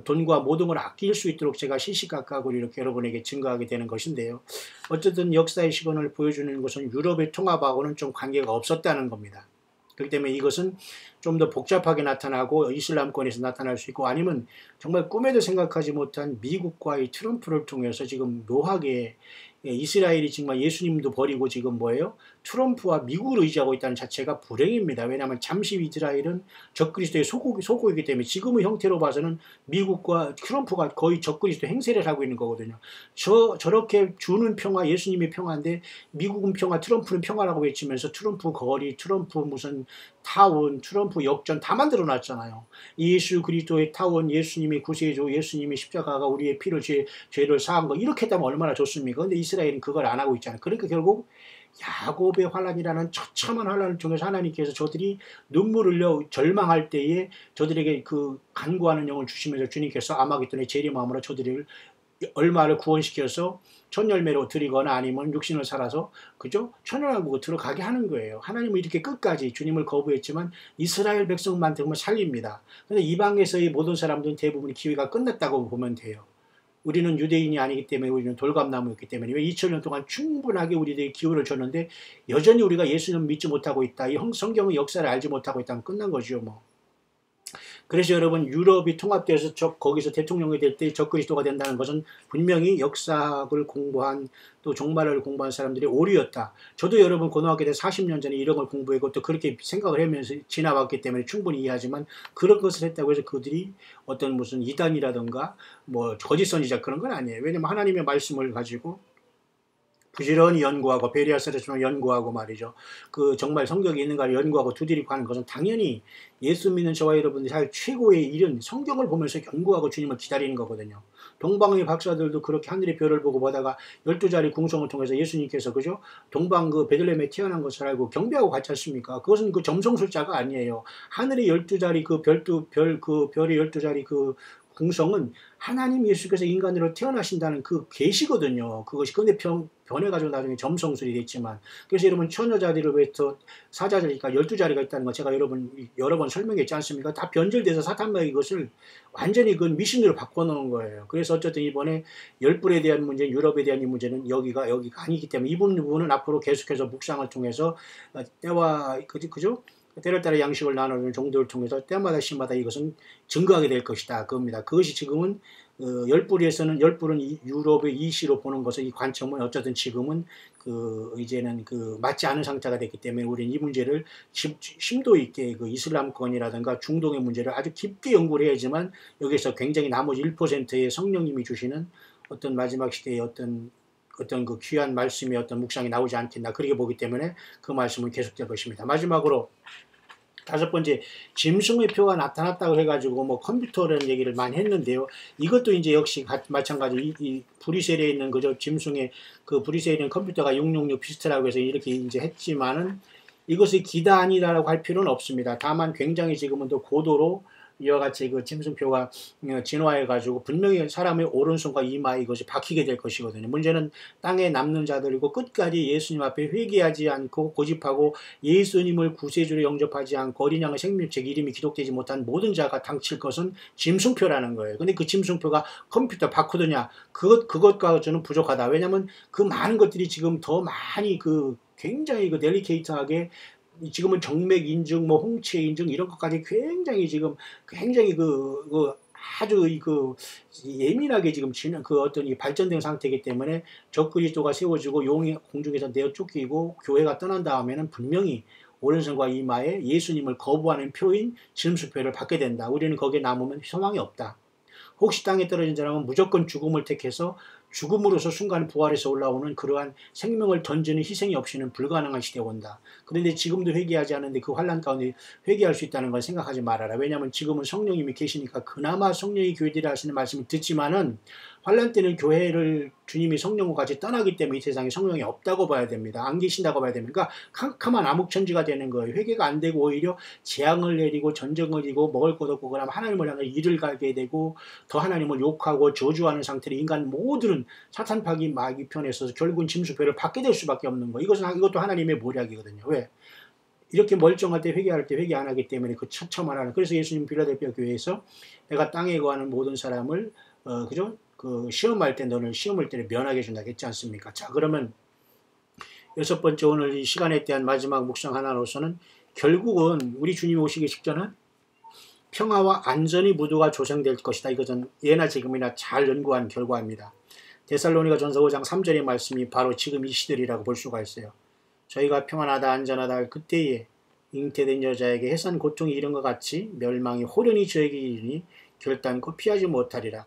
돈과 모든 걸 아낄 수 있도록 제가 시시각각으로 이렇게 여러분에게 증거하게 되는 것인데요. 어쨌든 역사의 시간을 보여주는 것은 유럽의 통합하고는 좀 관계가 없었다는 겁니다. 그렇기 때문에 이것은 좀 더 복잡하게 나타나고 이슬람권에서 나타날 수 있고 아니면 정말 꿈에도 생각하지 못한 미국과의 트럼프를 통해서 지금 묘하게 이스라엘이 정말 예수님도 버리고 지금 뭐예요? 트럼프와 미국을 의지하고 있다는 자체가 불행입니다. 왜냐하면 잠시 이스라엘은 적그리스도의 소국이기 때문에 지금의 형태로 봐서는 미국과 트럼프가 거의 적그리스도 행세를 하고 있는 거거든요. 저렇게 주는 평화, 예수님이 평화인데 미국은 평화, 트럼프는 평화라고 외치면서 트럼프 거리, 트럼프 무슨 타운, 트럼프 역전 다 만들어 놨잖아요. 예수 그리스도의 타운, 예수님이 구세주, 예수님이 십자가가 우리의 피를 죄를 사한 거 이렇게 했다면 얼마나 좋습니까? 근데 이스라엘은 그걸 안 하고 있잖아요. 그러니까 결국 야곱의 환란이라는 처참한 환란을 통해서 하나님께서 저들이 눈물을 흘려 절망할 때에 저들에게 그 간구하는 영을 주시면서 주님께서 아마겟돈의 재림함으로 저들을 얼마를 구원시켜서 천열매로 드리거나 아니면 육신을 살아서 그죠? 천연왕국으로 들어가게 하는 거예요. 하나님은 이렇게 끝까지 주님을 거부했지만 이스라엘 백성만 되면 살립니다. 그런데 이방에서의 모든 사람들은 대부분 기회가 끝났다고 보면 돼요. 우리는 유대인이 아니기 때문에 우리는 돌감나무였기 때문에 왜 2000년 동안 충분하게 우리들이 기회를 줬는데 여전히 우리가 예수님 믿지 못하고 있다. 이 성경의 역사를 알지 못하고 있다면 끝난 거죠. 뭐. 그래서 여러분 유럽이 통합돼서 거기서 대통령이 될 때 적그리스도가 된다는 것은 분명히 역사학을 공부한 또 종말을 공부한 사람들의 오류였다. 저도 여러분 고등학교 때 40년 전에 이런 걸 공부했고 또 그렇게 생각을 하면서 지나왔기 때문에 충분히 이해하지만 그런 것을 했다고 해서 그들이 어떤 무슨 이단이라든가 뭐 거짓 선지자 그런 건 아니에요. 왜냐면 하나님의 말씀을 가지고 부지런히 연구하고 베리아스를 연구하고 말이죠. 그 정말 성경에 있는가를 연구하고 두드리고 하는 것은 당연히 예수 믿는 저와 여러분들이 할 최고의 일은 성경을 보면서 연구하고 주님을 기다리는 거거든요. 동방의 박사들도 그렇게 하늘의 별을 보고 보다가 12자리 궁성을 통해서 예수님께서 그죠? 동방 그 베들레헴에 태어난 것을 알고 경배하고 같지 않습니까? 그것은 그 점성술자가 아니에요. 하늘의 12자리 그 별의 12자리 그 궁성은 하나님 예수께서 인간으로 태어나신다는 그 계시거든요. 그것이 근데 변해가지고 나중에 점성술이 됐지만 그래서 여러분 처녀자리로부터 사자자리가 12자리가 있다는 거 제가 여러 번 설명했지 않습니까? 다 변절돼서 사탄마의 이것을 완전히 그 미신으로 바꿔놓은 거예요. 그래서 어쨌든 이번에 열불에 대한 문제, 유럽에 대한 이 문제는 여기가 아니기 때문에 이 부분은 앞으로 계속해서 묵상을 통해서 때와 그죠? 때를 따라 양식을 나누는 정도를 통해서 때마다 시마다 이것은 증거하게 될 것이다. 그겁니다. 그것이 지금은 열불은 유럽의 이시로 보는 것을 이 관점은 어쨌든 지금은 이제는 맞지 않은 상태가 됐기 때문에 우리는 이 문제를 심도 있게 그 이슬람권이라든가 중동의 문제를 아주 깊게 연구를 해야지만 여기서 굉장히 나머지 1%의 성령님이 주시는 어떤 마지막 시대의 어떤 그 귀한 말씀의 어떤 묵상이 나오지 않겠나 그렇게 보기 때문에 그 말씀은 계속될 것입니다. 마지막으로 5번째, 짐승의 표가 나타났다고 해가지고 뭐 컴퓨터라는 얘기를 많이 했는데요. 이것도 이제 역시 마찬가지 이 브뤼셀에 있는 그저 짐승의 그 브뤼셀에 있는 컴퓨터가 666 비슷하라고 해서 이렇게 이제 했지만은 이것이 기단이라고 할 필요는 없습니다. 다만 굉장히 지금은 더 고도로 이와 같이 그 짐승표가 진화해가지고 분명히 사람의 오른손과 이마에 이것이 박히게 될 것이거든요. 문제는 땅에 남는 자들이고 끝까지 예수님 앞에 회개하지 않고 고집하고 예수님을 구세주로 영접하지 않고 어린 양의 생명책 이름이 기록되지 못한 모든 자가 당칠 것은 짐승표라는 거예요. 근데 그 짐승표가 컴퓨터 바코드냐 그것과 저는 부족하다. 왜냐하면 그 많은 것들이 지금 더 많이 굉장히 델리케이트하게 지금은 정맥 인증, 뭐 홍채 인증 이런 것까지 굉장히 아주 예민하게 지금 어떤 이 발전된 상태이기 때문에 적그리스도가 세워지고 용이 공중에서 내어 쫓기고 교회가 떠난 다음에는 분명히 오른손과 이마에 예수님을 거부하는 표인 짐승표를 받게 된다. 우리는 거기에 남으면 소망이 없다. 혹시 땅에 떨어진 사람은 무조건 죽음을 택해서 죽음으로서 순간 부활해서 올라오는 그러한 생명을 던지는 희생이 없이는 불가능한 시대가 온다. 그런데 지금도 회개하지 않는데 그 환란 가운데 회개할 수 있다는 걸 생각하지 말아라. 왜냐하면 지금은 성령님이 계시니까 그나마 성령이 교회들이 하시는 말씀을 듣지만은 환란 때는 교회를 주님이 성령과 같이 떠나기 때문에 이 세상에 성령이 없다고 봐야 됩니다. 안 계신다고 봐야 됩니다. 그러니까 캄캄한 암흑천지가 되는 거예요. 회개가 안 되고 오히려 재앙을 내리고 전쟁을 이고 먹을 것 없고 그러면 하나님을 향해 일을 가게 되고 더 하나님을 욕하고 저주하는 상태로 인간 모두는 사탄파기 마귀 편에 있어서 결국은 짐승표를 받게 될 수밖에 없는 거예요. 이것도 하나님의 모략이거든요. 왜? 이렇게 멀쩡할 때 회개할 때 회개 안 하기 때문에 그 처참하라는. 그래서 예수님 빌라델피아 교회에서 내가 땅에 거하는 모든 사람을 그죠? 시험할 때 너는 시험을 때는 면하게 해준다고 했지 않습니까? 자, 그러면 6번째 오늘 이 시간에 대한 마지막 묵상 하나로서는 결국은 우리 주님이 오시기 직전은 평화와 안전이 모두가 조성될 것이다. 이것은 예나 지금이나 잘 연구한 결과입니다. 데살로니가 전서 5장 3절의 말씀이 바로 지금 이 시들이라고 볼 수가 있어요. 저희가 평안하다 안전하다 할 그때에 잉태된 여자에게 해산 고통이 이런 것 같이 멸망이 호련히 저에게 이르니 결단코 피하지 못하리라.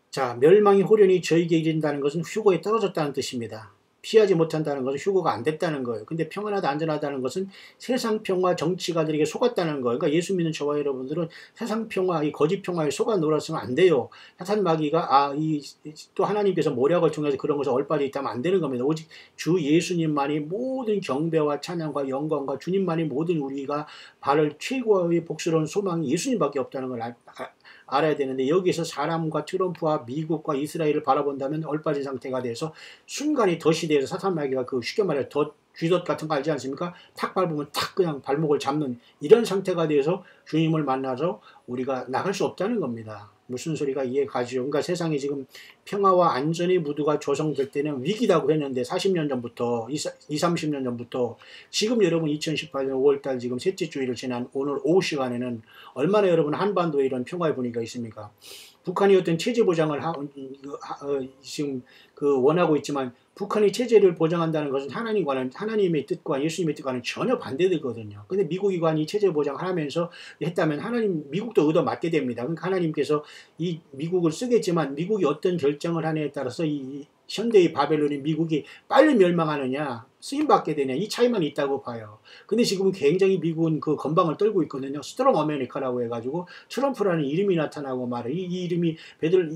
자, 멸망이 호련히 저에게 이른다는 것은 휴거에 떨어졌다는 뜻입니다. 피하지 못한다는 것은 휴거가 안 됐다는 거예요. 근데 평안하다 안전하다는 것은 세상 평화 정치가들에게 속았다는 거예요. 그러니까 예수 믿는 저와 여러분들은 세상 평화, 이 거짓 평화에 속아 놀았으면 안 돼요. 사탄 마귀가 또 하나님께서 모략을 통해서 그런 것에 얼빠져 있다면 안 되는 겁니다. 오직 주 예수님만이 모든 경배와 찬양과 영광과 주님만이 모든 우리가 바를 최고의 복스러운 소망이 예수님밖에 없다는 걸 알아야 되는데, 여기서 사람과 트럼프와 미국과 이스라엘을 바라본다면 얼빠진 상태가 돼서 순간이 덫이 돼서 사탄 마귀가 쉽게 말해 쥐덫 같은 거 알지 않습니까? 탁 밟으면 탁 그냥 발목을 잡는 이런 상태가 돼서 주님을 만나서 우리가 나갈 수 없다는 겁니다. 무슨 소리가 이해가죠? 그러니까 세상에 지금 평화와 안전의 무드가 조성될 때는 위기다고 했는데 40년 전부터 30년 전부터 지금 여러분 2018년 5월달 지금 셋째 주일을 지난 오늘 오후 시간에는 얼마나 여러분 한반도에 이런 평화의 분위기가 있습니까? 북한이 어떤 체제 보장을 지금 원하고 있지만 북한이 체제를 보장한다는 것은 하나님의 뜻과 예수님의 뜻과는 전혀 반대되거든요. 근데 미국이 이 체제 보장을 하면서 했다면 미국도 얻어맞게 됩니다. 그러니까 하나님께서 이 미국을 쓰겠지만 미국이 어떤 결정을 하느냐에 따라서 이 현대의 바벨론인 미국이 빨리 멸망하느냐 쓰임받게 되냐 이 차이만 있다고 봐요. 근데 지금 굉장히 미국은 건방을 떨고 있거든요. 스트롱 아메리카라고 해가지고 트럼프라는 이름이 나타나고 말이에요. 이 이름이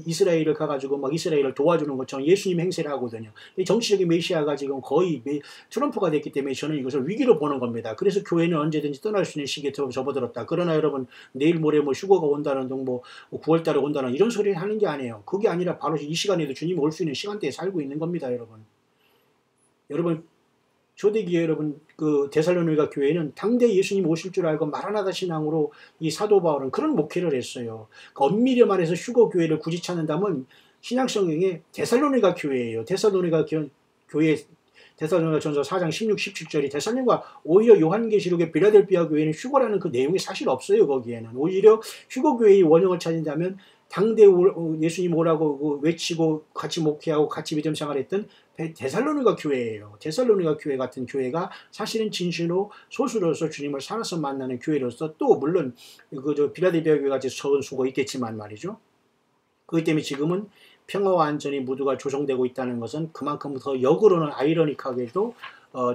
이스라엘을 가가지고 막 이스라엘을 도와주는 것처럼 예수님 행세를 하거든요. 정치적인 메시아가 지금 거의 트럼프가 됐기 때문에 저는 이것을 위기로 보는 겁니다. 그래서 교회는 언제든지 떠날 수 있는 시기에 접어들었다. 그러나 여러분 내일 모레 휴거가 온다는 등 9월달에 온다는 이런 소리를 하는 게 아니에요. 그게 아니라 바로 이 시간에도 주님이 올 수 있는 시간대에 살고 있는 겁니다. 여러분 초대기에 여러분 데살로니가 교회는 당대 예수님 오실 줄 알고 마라나다 신앙으로 이 사도 바울은 그런 목회를 했어요. 엄밀히 말해서 휴거 교회를 굳이 찾는다면 신약성경에 데살로니가 교회예요. 데살로니가 교회 데살로니가 전서 4장 16, 17절이 데살로니가 오히려 요한계시록의 빌라델비아 교회는 휴거라는 그 내용이 사실 없어요. 거기에는 오히려 휴거 교회의 원형을 찾는다면 당대 예수님 오라고 외치고 같이 목회하고 같이 믿음 생활했던 데살로니가 교회예요. 데살로니가 교회 같은 교회가 사실은 진실로 소수로서 주님을 살아서 만나는 교회로서 또 물론 빌라델비아 교회 같이 적은 수가 있겠지만 말이죠. 그렇기 때문에 지금은 평화와 안전이 모두가 조성되고 있다는 것은 그만큼 더 역으로는 아이러니하게도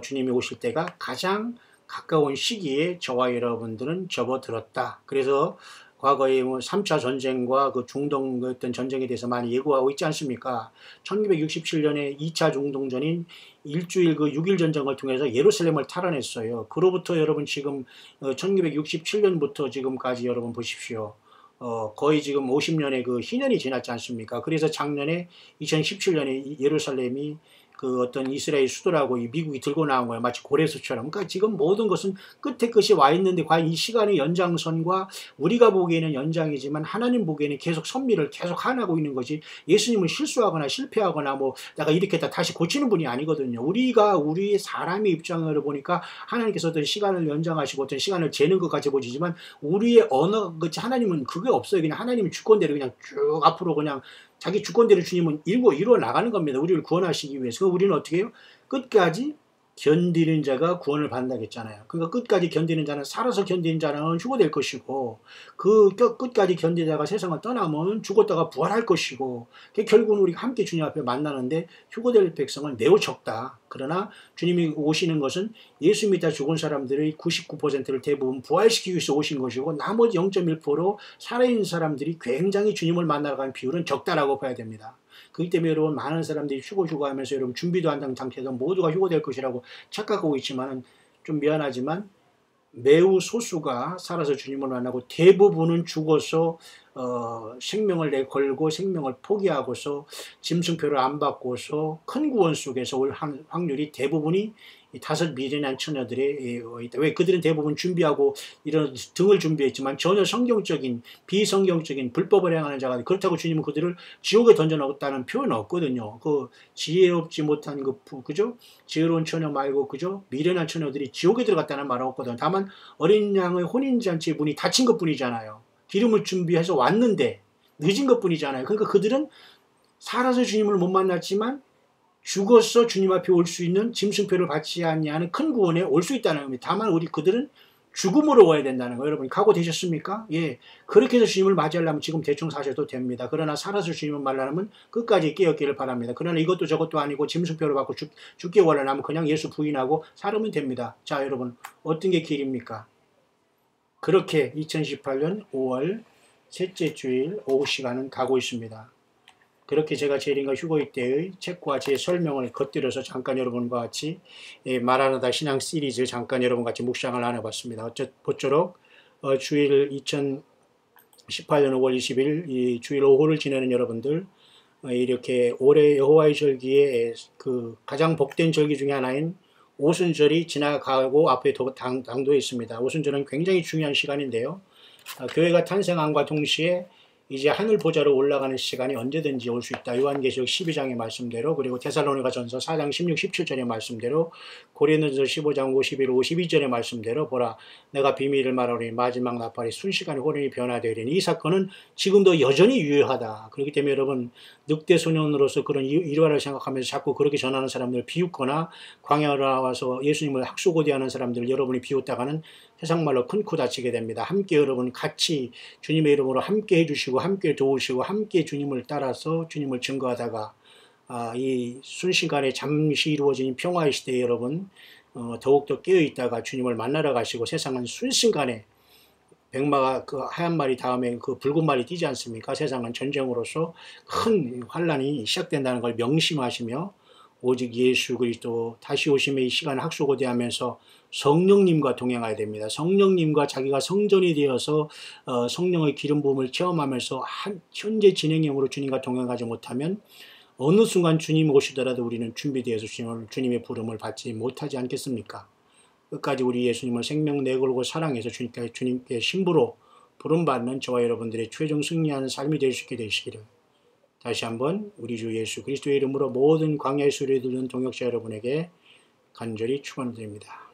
주님이 오실 때가 가장 가까운 시기에 저와 여러분들은 접어들었다. 그래서 과거에 3차 전쟁과 중동 어떤 전쟁에 대해서 많이 예고하고 있지 않습니까? 1967년에 2차 중동전인 일주일 6일 전쟁을 통해서 예루살렘을 탈환했어요. 그로부터 여러분 지금 1967년부터 지금까지 여러분 보십시오. 거의 지금 50년의 희년이 지났지 않습니까? 그래서 작년에 2017년에 예루살렘이 어떤 이스라엘 수도라고 이 미국이 들고 나온 거예요. 마치 고레수처럼. 그러니까 지금 모든 것은 끝에 끝이 와 있는데 과연 이 시간의 연장선과 우리가 보기에는 연장이지만 하나님 보기에는 계속 선미를 계속 하나고 있는 거지 예수님은 실수하거나 실패하거나 내가 이렇게 다시 고치는 분이 아니거든요. 우리의 사람의 입장으로 보니까 하나님께서 어떤 시간을 연장하시고 어떤 시간을 재는 것 같이 보이지만 우리의 언어, 하나님은 그게 없어요. 그냥 하나님은 주권대로 그냥 쭉 앞으로 그냥 자기 주권대로 주님은 이루어 나가는 겁니다. 우리를 구원하시기 위해서. 우리는 어떻게 해요? 끝까지 견디는 자가 구원을 받는다고 했잖아요. 그러니까 끝까지 견디는 자는 살아서 견디는 자는 휴거될 것이고 끝까지 견디다가 세상을 떠나면 죽었다가 부활할 것이고 결국은 우리가 함께 주님 앞에 만나는데 휴거될 백성은 매우 적다. 그러나 주님이 오시는 것은 예수 믿다 죽은 사람들의 99%를 대부분 부활시키기 위해서 오신 것이고 나머지 0.1% 살아있는 사람들이 굉장히 주님을 만나러 가는 비율은 적다라고 봐야 됩니다. 그렇기 때문에 여러분 많은 사람들이 휴거하면서 여러분 준비도 안 된 상태에서 모두가 휴거될 것이라고 착각하고 있지만 좀 미안하지만 매우 소수가 살아서 주님을 만나고 대부분은 죽어서 생명을 내걸고 생명을 포기하고서 짐승표를 안 받고서 큰 구원 속에서 올 확률이 대부분이 이 5 미련한 처녀들의 있다. 왜 그들은 대부분 준비하고 이런 등을 준비했지만 전혀 성경적인 비성경적인 불법을 행하는 자가 그렇다고 주님은 그들을 지옥에 던져놓았다는 표현은 없거든요. 그 지혜롭지 못한 그죠? 지혜로운 처녀 말고 그죠? 미련한 처녀들이 지옥에 들어갔다는 말은 없거든. 다만 어린 양의 혼인잔치 문이 닫힌 것뿐이잖아요. 기름을 준비해서 왔는데 늦은 것뿐이잖아요. 그러니까 그들은 살아서 주님을 못 만났지만 죽어서 주님 앞에 올 수 있는 짐승표를 받지 않냐는 큰 구원에 올 수 있다는 겁니다. 다만 그들은 죽음으로 와야 된다는 거예요. 여러분 각오되셨습니까? 예, 그렇게 해서 주님을 맞이하려면 지금 대충 사셔도 됩니다. 그러나 살아서 주님을 만나려면 끝까지 깨었기를 바랍니다. 그러나 이것도 저것도 아니고 짐승표를 받고 죽기 원하면 그냥 예수 부인하고 살으면 됩니다. 자, 여러분 어떤 게 길입니까? 그렇게 2018년 5월 셋째 주일 오후 시간은 가고 있습니다. 그렇게 제가 재림과 휴거일 때의 책과 제 설명을 겉들여서 잠깐 여러분과 같이 말하는다 신앙 시리즈 잠깐 여러분과 같이 묵상을 나눠봤습니다. 모쪼록 주일 2018년 5월 20일 이 주일 5호를 지내는 여러분들 이렇게 올해 여호와의 절기에 그 가장 복된 절기 중에 하나인 오순절이 지나가고 앞에 당도에 있습니다. 오순절은 굉장히 중요한 시간인데요. 교회가 탄생함과 동시에 이제 하늘 보좌로 올라가는 시간이 언제든지 올 수 있다. 요한계시록 12장의 말씀대로 그리고 데살로니가전서 4장 16, 17절의 말씀대로 고린도전서 15장 51, 52절의 말씀대로 보라 내가 비밀을 말하노니 마지막 나팔이 순식간에 호련히 변화되리니 이 사건은 지금도 여전히 유효하다. 그렇기 때문에 여러분 늑대 소년으로서 그런 일화를 생각하면서 자꾸 그렇게 전하는 사람들을 비웃거나 광야로 나와서 예수님을 학수고대하는 사람들 여러분이 비웃다가는 세상말로 큰 코 다치게 됩니다. 함께 여러분 같이 주님의 이름으로 함께 해주시고 함께 도우시고 함께 주님을 따라서 주님을 증거하다가 이 순식간에 잠시 이루어진 평화의 시대에 여러분 더욱더 깨어있다가 주님을 만나러 가시고 세상은 순식간에 백마가 그 하얀 말이 다음에 그 붉은 말이 뛰지 않습니까? 세상은 전쟁으로서 큰 환란이 시작된다는 걸 명심하시며 오직 예수 그리스도 다시 오심의 이 시간을 학수고대하면서 성령님과 동행해야 됩니다. 성령님과 자기가 성전이 되어서 성령의 기름 부음을 체험하면서 현재 진행형으로 주님과 동행하지 못하면 어느 순간 주님 오시더라도 우리는 준비되어서 주님의 부름을 받지 못하지 않겠습니까? 끝까지 우리 예수님을 생명 내걸고 사랑해서 주님께 신부로 부름받는 저와 여러분들의 최종 승리하는 삶이 될 수 있게 되시기를 다시 한번 우리 주 예수 그리스도의 이름으로 모든 광야의 소리를 듣는 동역자 여러분에게 간절히 축원드립니다.